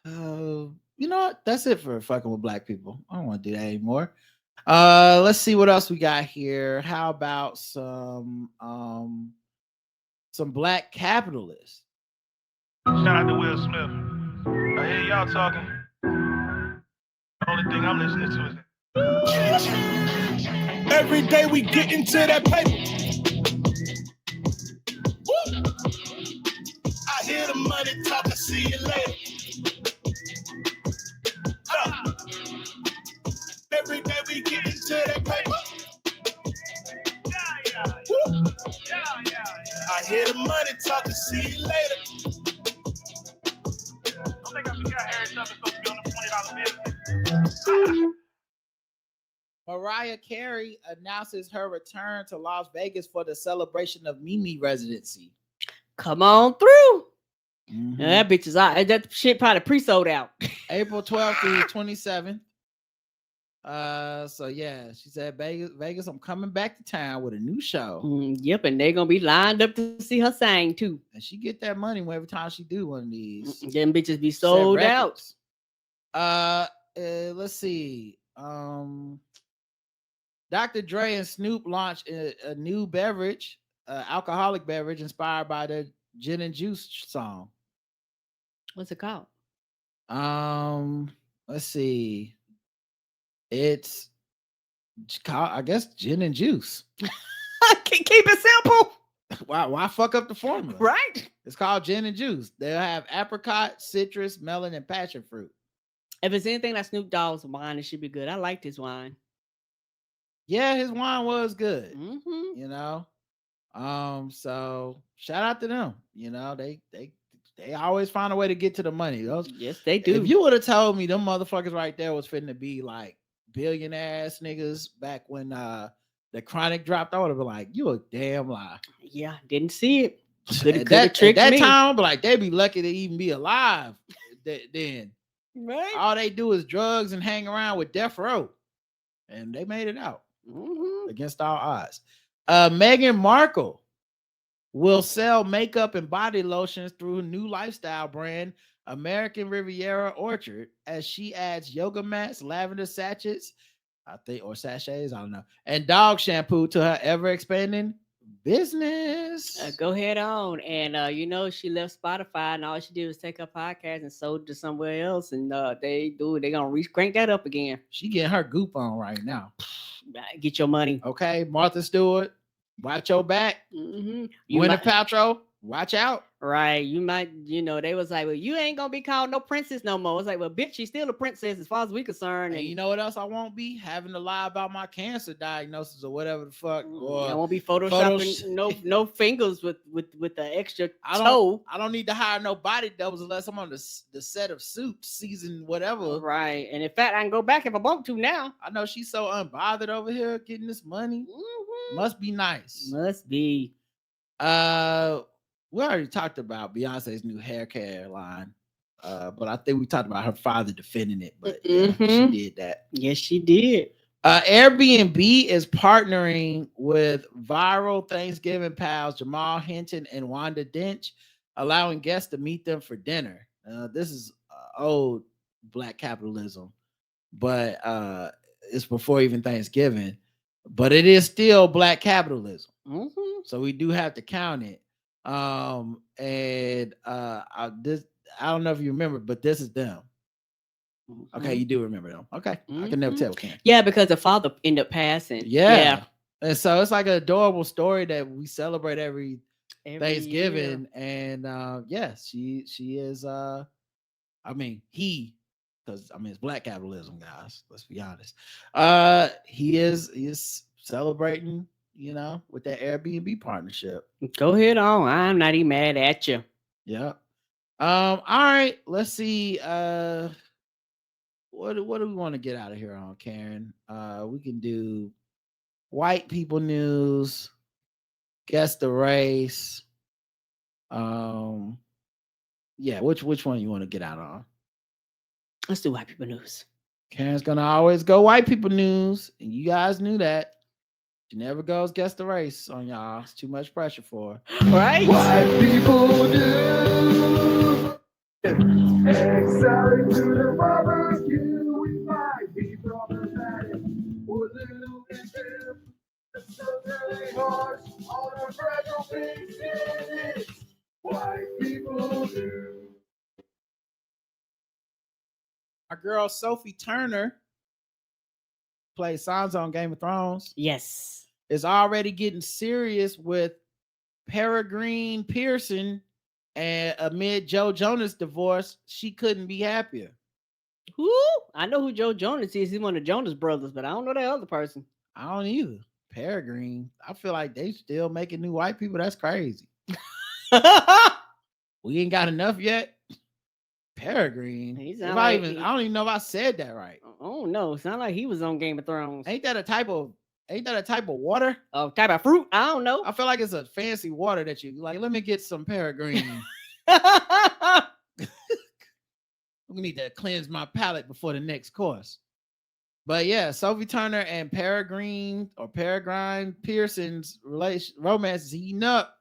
you know what? That's it for fucking with black people. I don't want to do that anymore. Let's see what else we got here. How about some black capitalists? Shout out to Will Smith. I hear y'all talking. The only thing I'm listening to is every day we get into that paper. Woo! I hear the money talking, see you later. Every day we get into that paper. Woo! I hear the money talking, see you later. Don't think I forgot Harry Stubbs supposed to be on the $20 bill. Mariah Carey announces her return to Las Vegas for the celebration of Mimi residency. Come on through. Mm-hmm. That bitch is out. That shit probably pre-sold out. April 12th through 27th. So yeah, she said, Vegas, I'm coming back to town with a new show. Yep, and they're gonna be lined up to see her sing too. And she get that money every time she do one of these. Them bitches be sold out. Let's see. Dr. Dre and Snoop launched a new beverage, alcoholic beverage inspired by the Gin and Juice song. What's it called? Let's see. It's called, I guess, Gin and Juice. Keep it simple. Why fuck up the formula? Right. It's called Gin and Juice. They'll have apricot, citrus, melon, and passion fruit. If it's anything like Snoop Dogg's wine, it should be good. I liked his wine. Yeah, his wine was good. Mm-hmm. You know, so shout out to them. You know, they always find a way to get to the money. Yes, they do. If you would have told me them motherfuckers right there was finna be like billionaire ass niggas back when the Chronic dropped, I would have been like, you a damn lie. Yeah, didn't see it. At that time, I'd be like, they'd be lucky to even be alive then. Right. All they do is drugs and hang around with Death Row. And they made it out against all odds. Meghan Markle will sell makeup and body lotions through a new lifestyle brand, American Riviera Orchard, as she adds yoga mats, lavender sachets, or sachets, I don't know, and dog shampoo to her ever-expanding business. Go ahead on. And she left Spotify and all she did was take her podcast and sold it to somewhere else, and they're gonna crank that up again. She getting her goop on right now. Get your money. Okay, Martha Stewart, watch your back. Mm-hmm. Gwyneth Paltrow, watch out. Right. You might, they was like, well, you ain't gonna be called no princess no more. It's like, well, bitch, she's still a princess as far as we concerned. And you know what else I won't be? Having to lie about my cancer diagnosis or whatever the fuck. Or I won't be photoshopping no fingers with the extra toe. I don't need to hire no body doubles unless I'm on the set of Suits season whatever. Right. And in fact, I can go back if I want to now. I know she's so unbothered over here getting this money. Mm-hmm. Must be nice. Must be. We already talked about Beyonce's new hair care line. But I think we talked about her father defending it, but yeah, she did that. Yes, she did. Airbnb is partnering with viral Thanksgiving pals Jamal Hinton and Wanda Dench, allowing guests to meet them for dinner. This is old Black capitalism, but it's before even Thanksgiving. But it is still Black capitalism, so we do have to count it. I don't know if you remember, but this is them. Okay, you do remember them. Okay, I can never tell. Yeah, because the father ended up passing. Yeah. And so it's like an adorable story that we celebrate every Thanksgiving. Year. And yes, she is. Because it's Black capitalism, guys. Let's be honest. He is celebrating, with that Airbnb partnership. Go ahead on. I'm not even mad at you. Yeah. All right, let's see. What do we want to get out of here on, Karen? We can do white people news, guess the race. Yeah, which one you want to get out on? Let's do white people news. Karen's gonna always go white people news, and you guys knew that. She never goes guess the race on y'all. It's too much pressure for her. Right? White people news. Excited to the barbecue. We might be problematic. We're little bit stiff. It's so really hard on our fragile big cities. White people news. Our girl Sophie Turner plays Sansa on Game of Thrones. Yes. Is already getting serious with Peregrine Pearson, and amid Joe Jonas' divorce, she couldn't be happier. Who? I know who Joe Jonas is. He's one of the Jonas brothers, but I don't know that other person. I don't either. Peregrine. I feel like they still making new white people. That's crazy. We ain't got enough yet. Peregrine. I don't even know if I said that right. Oh no, sound like he was on Game of Thrones. Ain't that a type of water? Oh, type of fruit? I don't know. I feel like it's a fancy water that you like. Let me get some Peregrine. We need to cleanse my palate before the next course. But yeah, Sophie Turner and Peregrine Pearson's romance is heating up.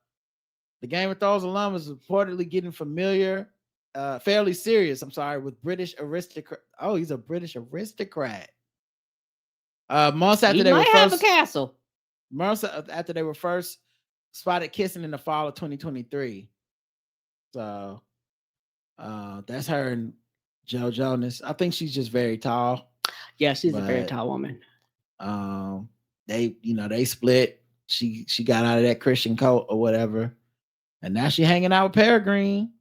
The Game of Thrones alum is reportedly getting fairly serious, with British aristocrat. Oh, he's a British aristocrat. Months after they were have a castle. Months after they were first spotted kissing in the fall of 2023. So that's her and Joe Jonas. I think she's just very tall. Yeah, she's a very tall woman. They split. She got out of that Christian cult or whatever, and now she hanging out with Peregrine.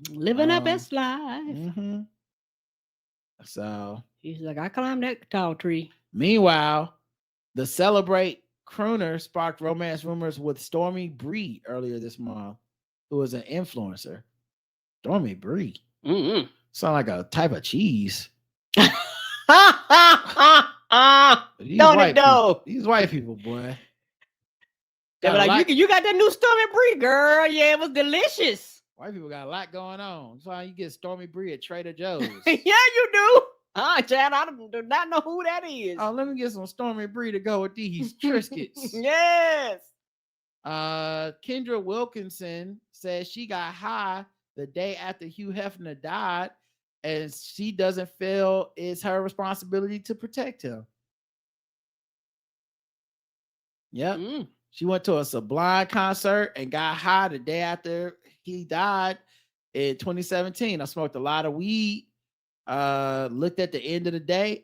Living her best life. So he's like, I climbed that tall tree. Meanwhile, the Celebrate crooner sparked romance rumors with Stormy Bree earlier this month, who is an influencer. Stormy Bree. Sound like a type of cheese. These white people, boy. They were like, you got that new Stormy Bree, girl. Yeah, it was delicious. White people got a lot going on. That's why you get Stormy Bree at Trader Joe's. Yeah, you do. Chad, I do not know who that is. Oh, let me get some Stormy Bree to go with these Triscuits. Yes. Kendra Wilkinson says she got high the day after Hugh Hefner died, and she doesn't feel it's her responsibility to protect him. Yep. She went to a Sublime concert and got high the day after he died in 2017. I smoked a lot of weed. Look at the end of the day,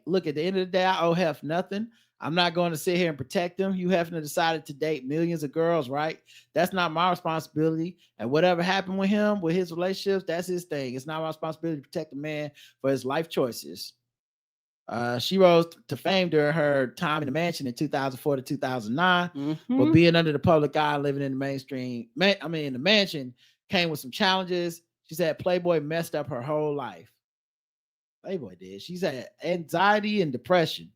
I owe Hef nothing. I'm not going to sit here and protect him. Hugh Hefner decided to date millions of girls, right? That's not my responsibility. And whatever happened with him, with his relationships, that's his thing. It's not my responsibility to protect a man for his life choices. She rose to fame during her time in the mansion in 2004 to 2009, but being under the public eye, living in the mainstream, in the mansion, came with some challenges. She said Playboy messed up her whole life. Playboy did. She's had anxiety and depression,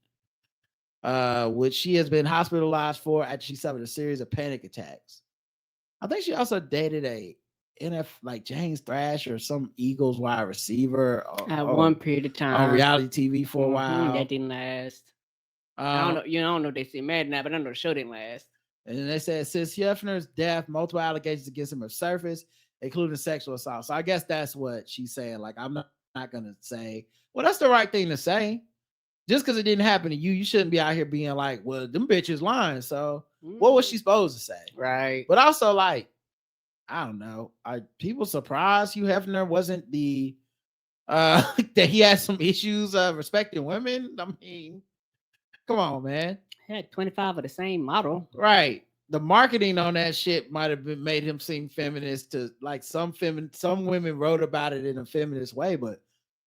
which she has been hospitalized for after she suffered a series of panic attacks. I think she also dated a like James Thrash or some Eagles wide receiver at one period of time on reality TV for a while. That didn't last. I don't know. I don't know if they say mad now, but I know the show didn't last. And then they said since Hefner's death, multiple allegations against him have surfaced, including sexual assault. So I guess that's what she's saying. Like, I'm not gonna say, well, that's the right thing to say. Just because it didn't happen to you, you shouldn't be out here being like, well, them bitches lying. So what was she supposed to say? Right. But also, like, I don't know. Are people surprised Hugh Hefner wasn't the that he had some issues respecting women? I mean, come on, man. He had 25 of the same model. Right. The marketing on that shit might have been made him seem feminist to like some women wrote about it in a feminist way, but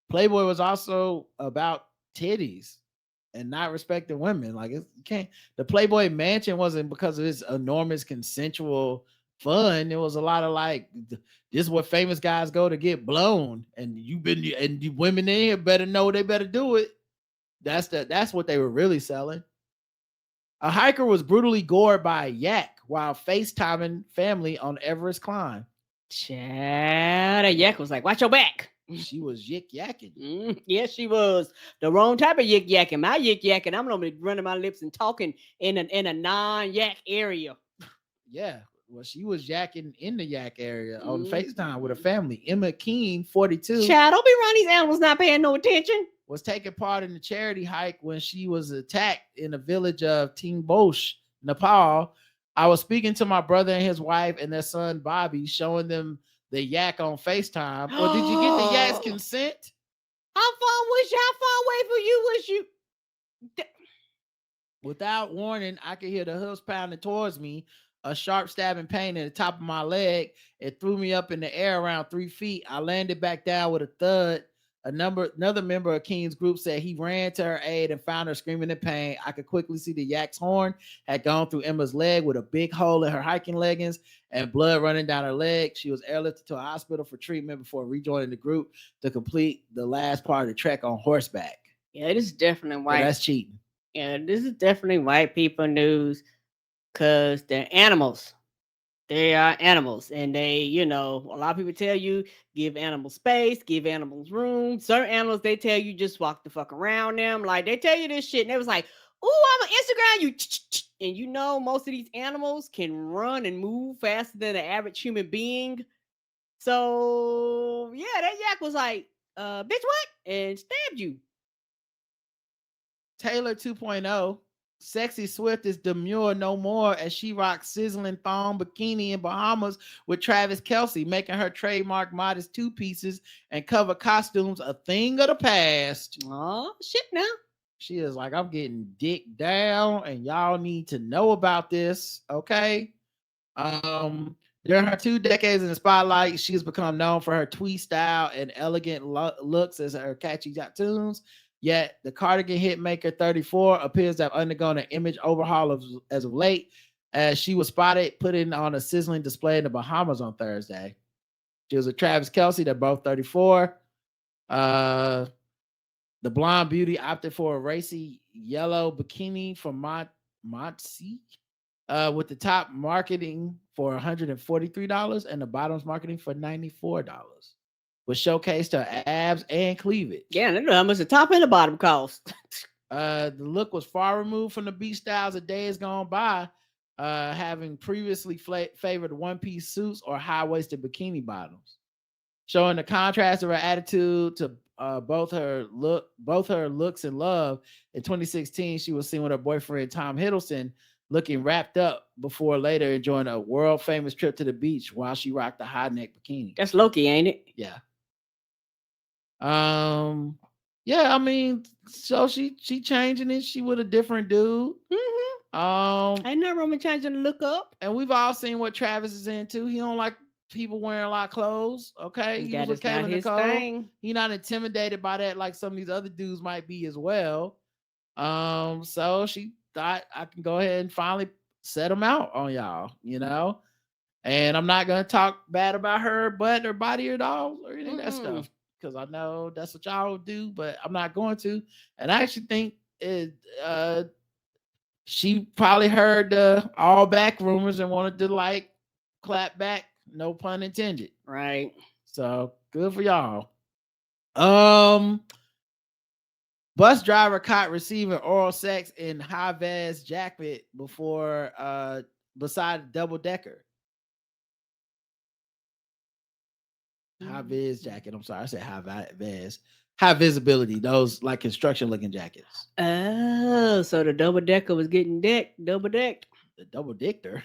Playboy was also about titties and not respecting women. Like, it can't, the Playboy mansion wasn't because of his enormous consensual fun. It was a lot of like, this is what famous guys go to get blown, and the women in here better know they better do it. That's what they were really selling. A hiker was brutally gored by a yak while FaceTiming family on Everest climb. Chad, that yak was like, watch your back. She was yik-yakking. Yes, she was. The wrong type of yik-yakking. My yik-yakking, I'm normally running my lips and talking in a non-yak area. Yeah, well, she was yakking in the yak area on FaceTime with her family. Emma Keene, 42. Chad, don't be around these animals not paying no attention. Was taking part in the charity hike when she was attacked in the village of Tingbosch, Nepal. I was speaking to my brother and his wife and their son Bobby, showing them the yak on FaceTime. Or did you get the yak's consent? How far away from you was you? Without warning, I could hear the hoofs pounding towards me, a sharp stabbing pain at the top of my leg. It threw me up in the air around 3 feet. I landed back down with a thud. Another member of Keene's group said he ran to her aid and found her screaming in pain. I could quickly see the yak's horn had gone through Emma's leg with a big hole in her hiking leggings and blood running down her leg. She was airlifted to a hospital for treatment before rejoining the group to complete the last part of the trek on horseback. Yeah, this is definitely white. Yeah, that's cheating. Yeah, this is definitely white people news because they're animals. They are animals, and they, a lot of people tell you give animals space, give animals room. Certain animals, they tell you just walk the fuck around them. Like, they tell you this shit, and they was like, "Ooh, I'm on Instagram you." And most of these animals can run and move faster than an average human being. So yeah, that yak was like, "Bitch, what?" and stabbed you. Taylor 2.0. Sexy Swift is demure no more as she rocks sizzling thong bikini in Bahamas with Travis Kelce, making her trademark modest two pieces and cover costumes a thing of the past. Oh, shit now. She is like, I'm getting dick down and y'all need to know about this, okay? During her 2 decades in the spotlight, she has become known for her tweed style and elegant looks as her catchy tattoos. Yet the cardigan hitmaker 34 appears to have undergone an image overhaul as of late, as she was spotted putting on a sizzling display in the Bahamas on Thursday. She was with Travis Kelce. They're both 34. The blonde beauty opted for a racy yellow bikini from Montse, with the top marketing for $143 and the bottoms marketing for $94. Was showcased her abs and cleavage. Yeah, I know how much the top and the bottom cost. The look was far removed from the beach styles of days gone by, having previously favored one-piece suits or high-waisted bikini bottoms. Showing the contrast of her attitude to both her looks and love. In 2016, she was seen with her boyfriend Tom Hiddleston, looking wrapped up before later enjoying a world-famous trip to the beach while she rocked a high-neck bikini. That's Loki, ain't it? Yeah. yeah, I mean, so she changing it. She with a different dude. Ain't no room in changing to look up. And we've all seen what Travis is into. He don't like people wearing a lot of clothes. Okay, he was with Kayla Nicole. He not intimidated by that like some of these other dudes might be as well. So she thought I can go ahead and finally set him out on y'all, you know. And I'm not gonna talk bad about her butt or body or dolls or any of that stuff because I know that's what y'all do, but I'm not going to. And I actually think she probably heard the all back rumors and wanted to like clap back, no pun intended. Right. So good for y'all. Bus driver caught receiving oral sex in high vis jacket before beside double decker. High vis jacket. I'm sorry, I said high vis. High visibility, those like construction looking jackets. Oh, so the double decker was getting double decked. The double dicker.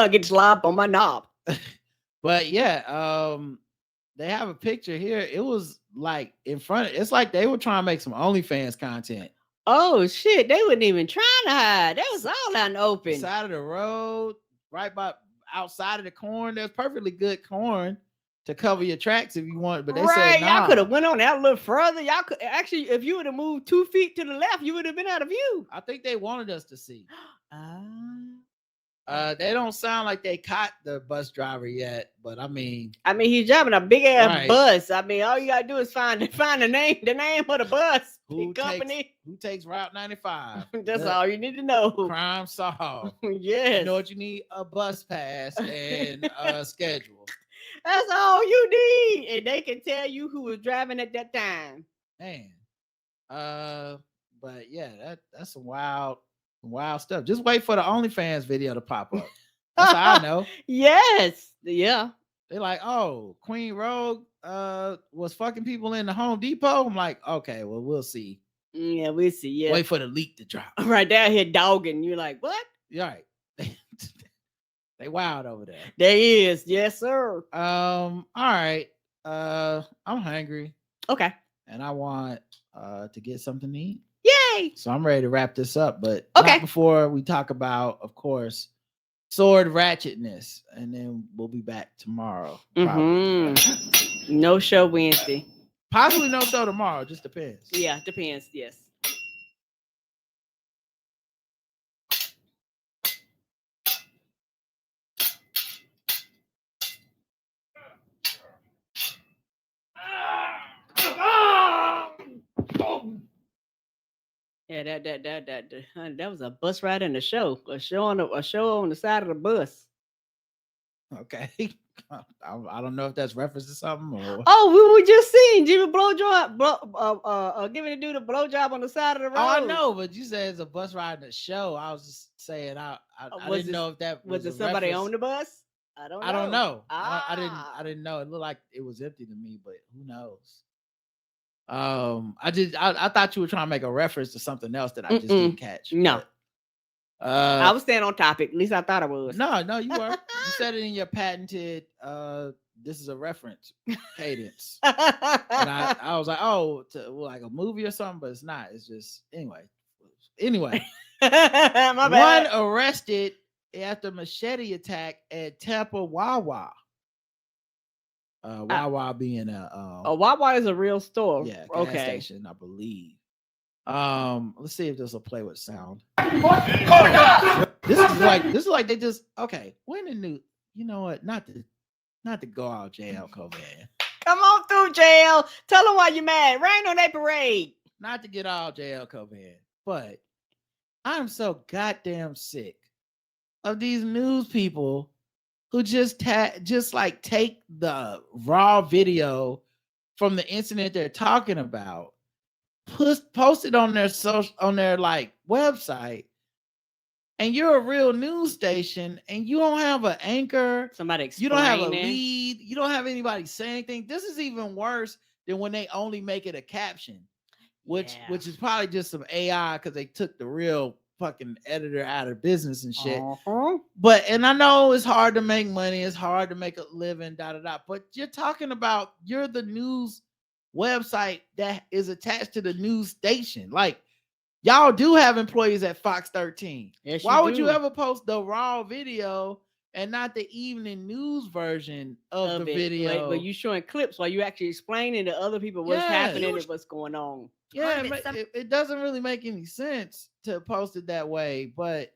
Get slop on my knob. But yeah, they have a picture here. It was like in front of, it's like they were trying to make some OnlyFans content. Oh shit, they wasn't even trying to hide. That was all out in the open. Side of the road, right by outside of the corn. There's perfectly good corn to cover your tracks if you want, but they said nah. Y'all could have went on that a little further. Y'all could actually, if you would have moved 2 feet to the left, you would have been out of view. I think they wanted us to see. They don't sound like they caught the bus driver yet, but I mean, he's driving a big ass bus. I mean, all you gotta do is find the name of the bus company. Who takes Route 95? That's all you need to know. Crime solved. Yes. You know what you need? A bus pass and a schedule. That's all you need, and they can tell you who was driving at that time. Man, but yeah, that's some wild stuff. Just wait for the OnlyFans video to pop up. That's how I know. Yes, yeah. They're like, oh, Queen Rogue was fucking people in the Home Depot. I'm like, okay, well, we'll see. Yeah, we'll see. Yeah, wait for the leak to drop. Right down here, dogging. You're like, what? You're right. They wild over there. There is, yes, sir. All right. I'm hungry. Okay. And I want to get something to eat. Yay! So I'm ready to wrap this up, but okay. Not before we talk about, of course, sword ratchetness, and then we'll be back tomorrow. No show Wednesday. Possibly no show tomorrow. Just depends. Yeah, depends. Yes. Yeah, that was a bus ride in the show. A show on the side of the bus. Okay. I don't know if that's reference to something or. Oh, we were just seeing Jimmy giving a dude a blowjob on the side of the road. Oh, I know, but you said it's a bus ride in the show. I was just saying I didn't know if that was somebody reference. on the bus. I don't know. I didn't know. It looked like it was empty to me, but who knows? I thought you were trying to make a reference to something else that I just didn't catch. No. But, I was staying on topic. At least I thought I was. No, you were. You said it in your patented this is a reference cadence. And I was like, oh, like a movie or something, but it's not. It's just anyway. My bad. One arrested after machete attack at Tampa Wawa. Wawa being a Wawa is a real store. Yeah, gas station, I believe. Let's see if this will play with sound. This is like they just when the new, you know what? Not to go out jail, Covan. Come on through jail. Tell them why you mad. Rain on that parade. Not to get out jail, Covan, but I'm so goddamn sick of these news people who just take the raw video from the incident they're talking about, post it on their website, and you're a real news station and you don't have an anchor, you don't have a lead, you don't have anybody saying anything. This is even worse than when they only make it a caption, which is probably just some AI because they took the real fucking editor out of business and shit. But I know it's hard to make money, it's hard to make a living, but you're talking about you're the news website that is attached to the news station. Like, y'all do have employees at Fox 13. Yes, Why would do. you ever post the raw video and not the evening news version of the video? But you showing clips while you actually explaining to other people what's happening and what's going on. Yeah, it doesn't really make any sense to post it that way, but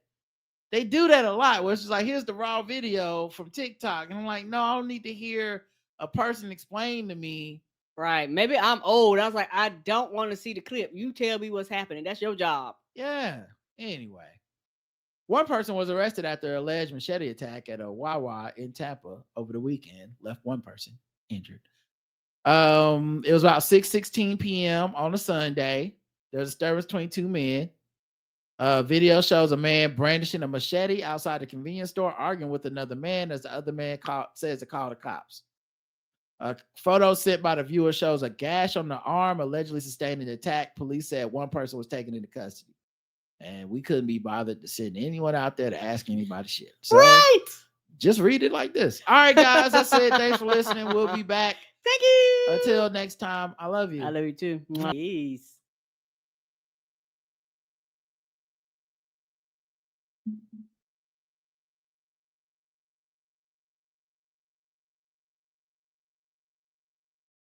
they do that a lot. Where it's just like, here's the raw video from TikTok, and I'm like, no, I don't need to hear a person explain to me. Right? Maybe I'm old. I was like, I don't want to see the clip. You tell me what's happening. That's your job. Yeah. Anyway, one person was arrested after an alleged machete attack at a Wawa in Tampa over the weekend. Left one person injured. It was about 6:16 p.m. on a Sunday. There was a disturbance between two men. Video shows a man brandishing a machete outside the convenience store, arguing with another man as the other man says to call the cops. A photo sent by the viewer shows a gash on the arm, allegedly sustained an attack. Police said one person was taken into custody. And we couldn't be bothered to send anyone out there to ask anybody shit. So just read it like this. All right, guys, that's it. Thanks for listening. We'll be back. Thank you. Until next time, I love you. I love you too. Peace.